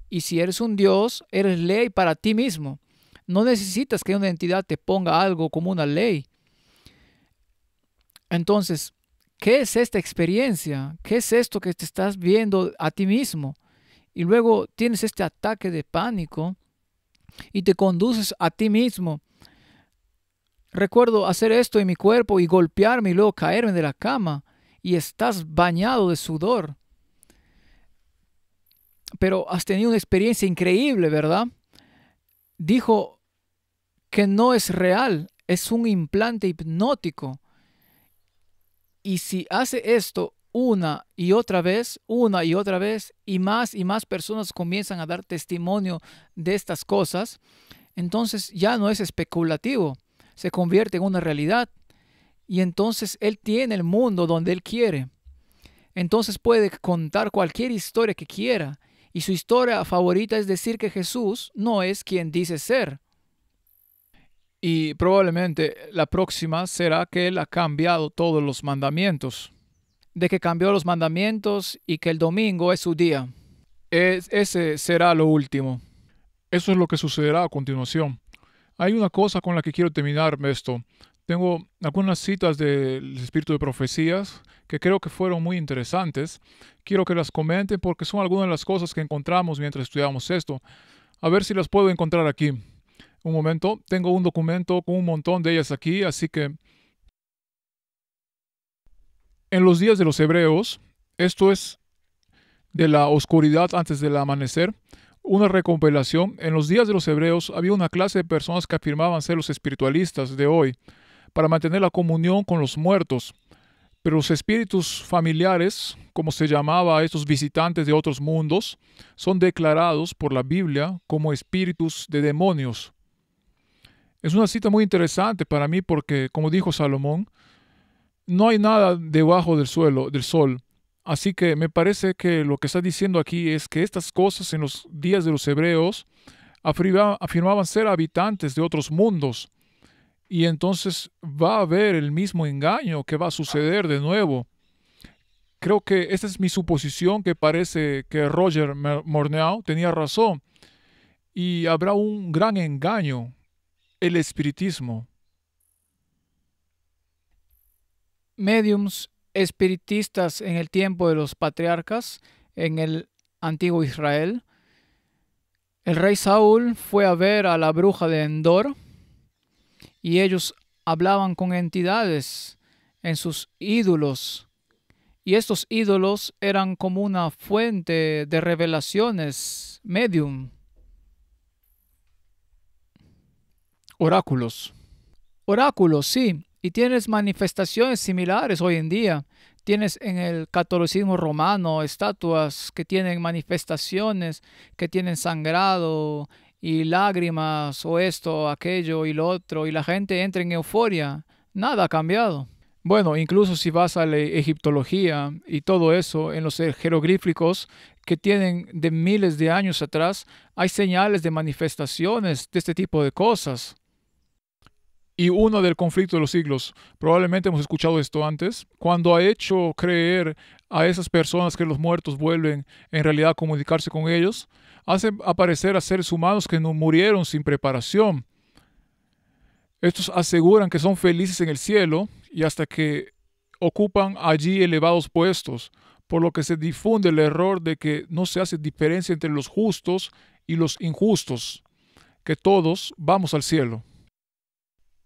Y si eres un Dios, eres ley para ti mismo. No necesitas que una entidad te ponga algo como una ley. Entonces, ¿qué es esta experiencia? ¿Qué es esto que te estás viendo a ti mismo? Y luego tienes este ataque de pánico y te conduces a ti mismo. Recuerdo hacer esto en mi cuerpo y golpearme y luego caerme de la cama y estás bañado de sudor. Pero has tenido una experiencia increíble, ¿verdad? Dijo que no es real, es un implante hipnótico. Y si hace esto una y otra vez, y más personas comienzan a dar testimonio de estas cosas, entonces ya no es especulativo, se convierte en una realidad. Y entonces Él tiene el mundo donde Él quiere. Entonces puede contar cualquier historia que quiera. Y su historia favorita es decir que Jesús no es quien dice ser. Y probablemente la próxima será que Él ha cambiado todos los mandamientos. De que cambió los mandamientos y que el domingo es su día. Ese será lo último. Eso es lo que sucederá a continuación. Hay una cosa con la que quiero terminar esto. Tengo algunas citas del Espíritu de Profecías que creo que fueron muy interesantes. Quiero que las comenten porque son algunas de las cosas que encontramos mientras estudiamos esto. A ver si las puedo encontrar aquí. Un momento, tengo un documento con un montón de ellas aquí, así que en los días de los hebreos, esto es de la oscuridad antes del amanecer, una recompilación. En los días de los hebreos había una clase de personas que afirmaban ser los espiritualistas de hoy para mantener la comunión con los muertos. Pero los espíritus familiares, como se llamaba a estos visitantes de otros mundos, son declarados por la Biblia como espíritus de demonios. Es una cita muy interesante para mí porque, como dijo Salomón, no hay nada debajo del sol. Así que me parece que lo que está diciendo aquí es que estas cosas en los días de los hebreos afirmaban ser habitantes de otros mundos. Y entonces va a haber el mismo engaño que va a suceder de nuevo. Creo que esta es mi suposición, que parece que Roger Morneau tenía razón. y habrá un gran engaño, el espiritismo. Mediums espiritistas en el tiempo de los patriarcas en el antiguo Israel. El rey Saúl fue a ver a la bruja de Endor y ellos hablaban con entidades en sus ídolos. Y estos ídolos eran como una fuente de revelaciones, medium, oráculos. Oráculos, sí. Y tienes manifestaciones similares hoy en día. Tienes en el catolicismo romano estatuas que tienen manifestaciones, que tienen sangrado y lágrimas o esto, aquello y lo otro. Y la gente entra en euforia. Nada ha cambiado. Bueno, incluso si vas a la egiptología y todo eso, en los jeroglíficos que tienen de miles de años atrás, hay señales de manifestaciones de este tipo de cosas. Y uno del conflicto de los siglos, probablemente hemos escuchado esto antes, cuando ha hecho creer a esas personas que los muertos vuelven en realidad a comunicarse con ellos, hace aparecer a seres humanos que no murieron sin preparación. Estos aseguran que son felices en el cielo y hasta que ocupan allí elevados puestos, por lo que se difunde el error de que no se hace diferencia entre los justos y los injustos, que todos vamos al cielo.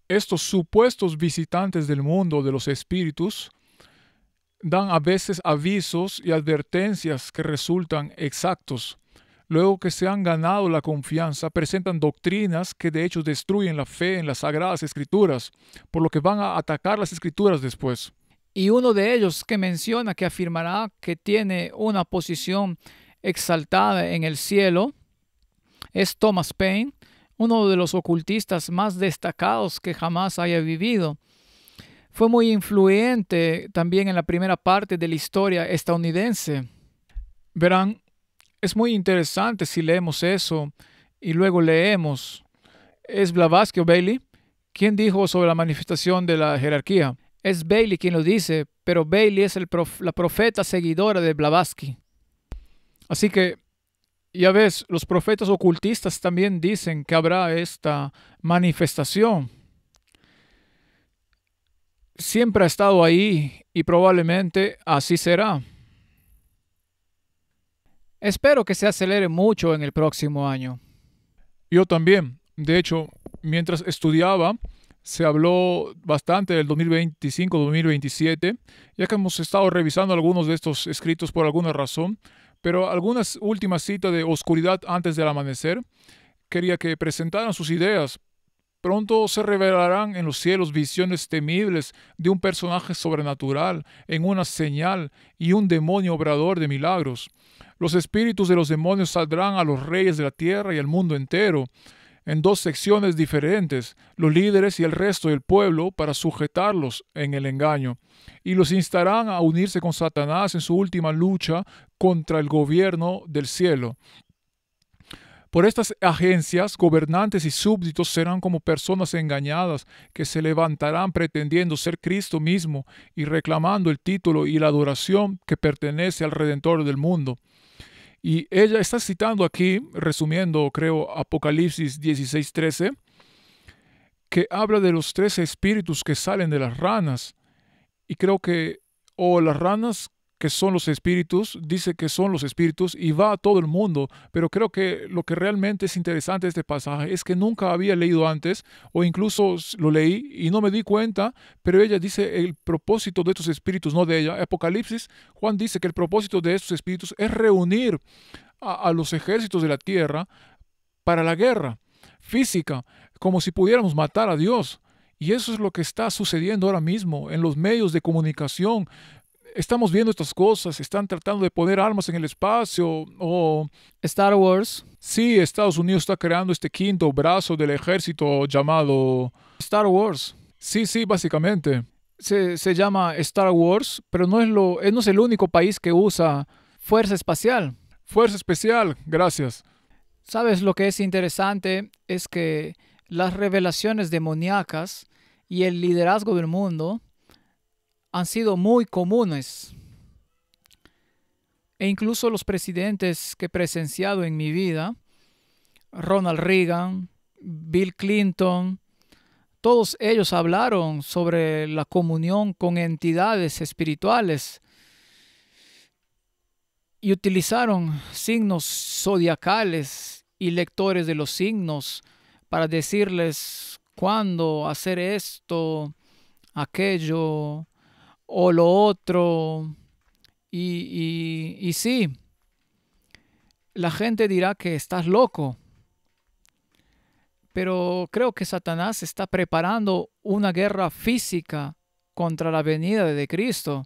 Estos supuestos visitantes del mundo de los espíritus dan a veces avisos y advertencias que resultan exactos. Luego que se han ganado la confianza, presentan doctrinas que de hecho destruyen la fe en las sagradas escrituras, por lo que van a atacar las escrituras después. Y uno de ellos que menciona que afirmará que tiene una posición exaltada en el cielo es Thomas Paine, uno de los ocultistas más destacados que jamás haya vivido. Fue muy influyente también en la primera parte de la historia estadounidense. Verán, es muy interesante si leemos eso y luego leemos. ¿Es Blavatsky o Bailey? ¿Quién dijo sobre la manifestación de la jerarquía? Es Bailey quien lo dice, pero Bailey es la profeta seguidora de Blavatsky. Así que, ya ves, los profetas ocultistas también dicen que habrá esta manifestación. Siempre ha estado ahí y probablemente así será. Espero que se acelere mucho en el próximo año. Yo también. De hecho, mientras estudiaba, se habló bastante del 2025-2027, ya que hemos estado revisando algunos de estos escritos por alguna razón, pero algunas últimas citas de Oscuridad antes del amanecer, quería que presentaran sus ideas. Pronto se revelarán en los cielos visiones temibles de un personaje sobrenatural, en una señal y un demonio obrador de milagros. Los espíritus de los demonios saldrán a los reyes de la tierra y al mundo entero, en dos secciones diferentes, los líderes y el resto del pueblo, para sujetarlos en el engaño, y los instarán a unirse con Satanás en su última lucha contra el gobierno del cielo. Por estas agencias, gobernantes y súbditos serán como personas engañadas que se levantarán pretendiendo ser Cristo mismo y reclamando el título y la adoración que pertenece al Redentor del mundo. Y ella está citando aquí, resumiendo, creo, Apocalipsis 16:13, que habla de los 13 espíritus que salen de las ranas. Y creo que, o las ranas que son los espíritus, dice que son los espíritus y va a todo el mundo. Pero creo que lo que realmente es interesante de este pasaje es que nunca había leído antes, o incluso lo leí y no me di cuenta, pero ella dice el propósito de estos espíritus, no de ella. Apocalipsis, Juan dice que el propósito de estos espíritus es reunir a los ejércitos de la tierra para la guerra física, como si pudiéramos matar a Dios. Y eso es lo que está sucediendo ahora mismo en los medios de comunicación. Estamos viendo estas cosas, están tratando de poner armas en el espacio o... Star Wars. Sí, Estados Unidos está creando este quinto brazo del ejército llamado... Star Wars. Sí, básicamente. Se llama Star Wars, pero no es el único país que usa fuerza espacial. Fuerza especial, gracias. ¿Sabes lo que es interesante? Es que las revelaciones demoníacas y el liderazgo del mundo han sido muy comunes. E incluso los presidentes que he presenciado en mi vida Ronald Reagan, Bill Clinton, todos ellos hablaron sobre la comunión con entidades espirituales y utilizaron signos zodiacales y lectores de los signos para decirles cuándo hacer esto, aquello o lo otro. Y sí, la gente dirá que estás loco, pero creo que Satanás está preparando una guerra física contra la venida de Cristo.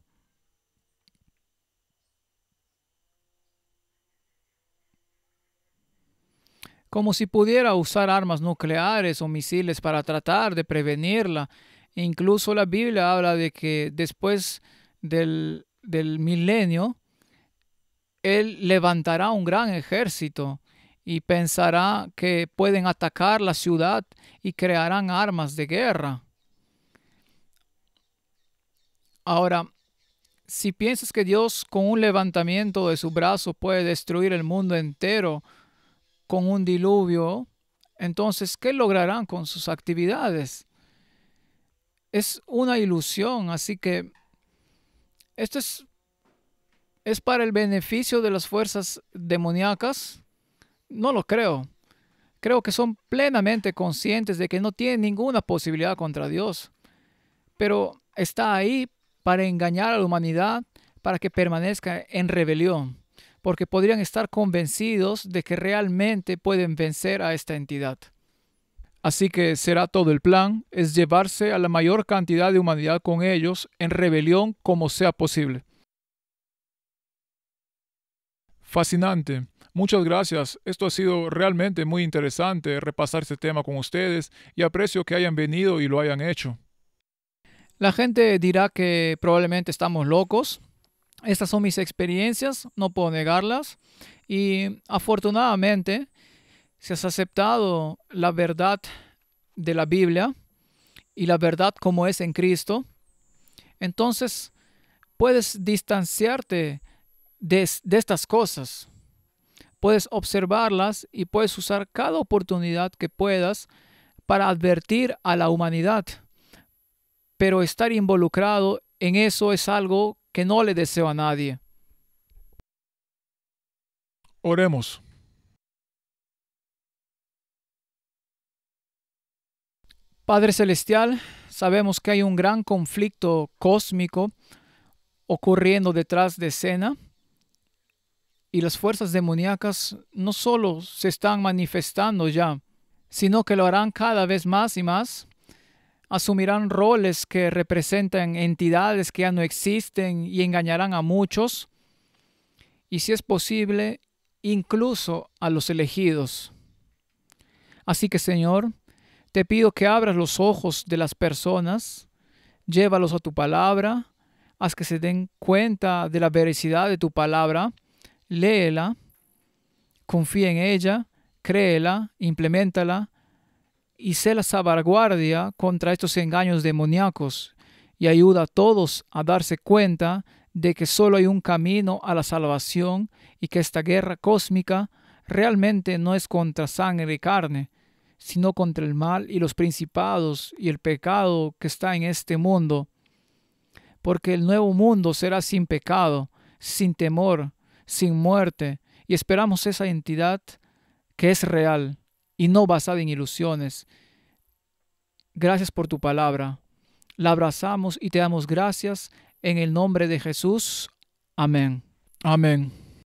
Como si pudiera usar armas nucleares o misiles para tratar de prevenirla. E incluso la Biblia habla de que después del milenio, Él levantará un gran ejército y pensará que pueden atacar la ciudad y crearán armas de guerra. Ahora, si piensas que Dios con un levantamiento de su brazo puede destruir el mundo entero con un diluvio, entonces, ¿qué lograrán con sus actividades? Es una ilusión, así que esto es para el beneficio de las fuerzas demoníacas. No lo creo. Creo que son plenamente conscientes de que no tienen ninguna posibilidad contra Dios, pero está ahí para engañar a la humanidad, para que permanezca en rebelión, porque podrían estar convencidos de que realmente pueden vencer a esta entidad. Así que será todo el plan, es llevarse a la mayor cantidad de humanidad con ellos en rebelión como sea posible. Fascinante. Muchas gracias. Esto ha sido realmente muy interesante repasar este tema con ustedes y aprecio que hayan venido y lo hayan hecho. La gente dirá que probablemente estamos locos. Estas son mis experiencias, no puedo negarlas. Y afortunadamente, si has aceptado la verdad de la Biblia y la verdad como es en Cristo, entonces puedes distanciarte de estas cosas. Puedes observarlas y puedes usar cada oportunidad que puedas para advertir a la humanidad. Pero estar involucrado en eso es algo que no le deseo a nadie. Oremos. Padre Celestial, sabemos que hay un gran conflicto cósmico ocurriendo detrás de escena y las fuerzas demoníacas no solo se están manifestando ya, sino que lo harán cada vez más y más. Asumirán roles que representan entidades que ya no existen y engañarán a muchos, y si es posible, incluso a los elegidos. Así que, Señor, te pido que abras los ojos de las personas, llévalos a tu palabra, haz que se den cuenta de la veracidad de tu palabra, léela, confía en ella, créela, implementala, y sé la salvaguardia contra estos engaños demoníacos y ayuda a todos a darse cuenta de que solo hay un camino a la salvación y que esta guerra cósmica realmente no es contra sangre y carne, sino contra el mal y los principados y el pecado que está en este mundo. Porque el nuevo mundo será sin pecado, sin temor, sin muerte, y esperamos esa entidad que es real y no basada en ilusiones. Gracias por tu palabra. La abrazamos y te damos gracias en el nombre de Jesús. Amén. Amén.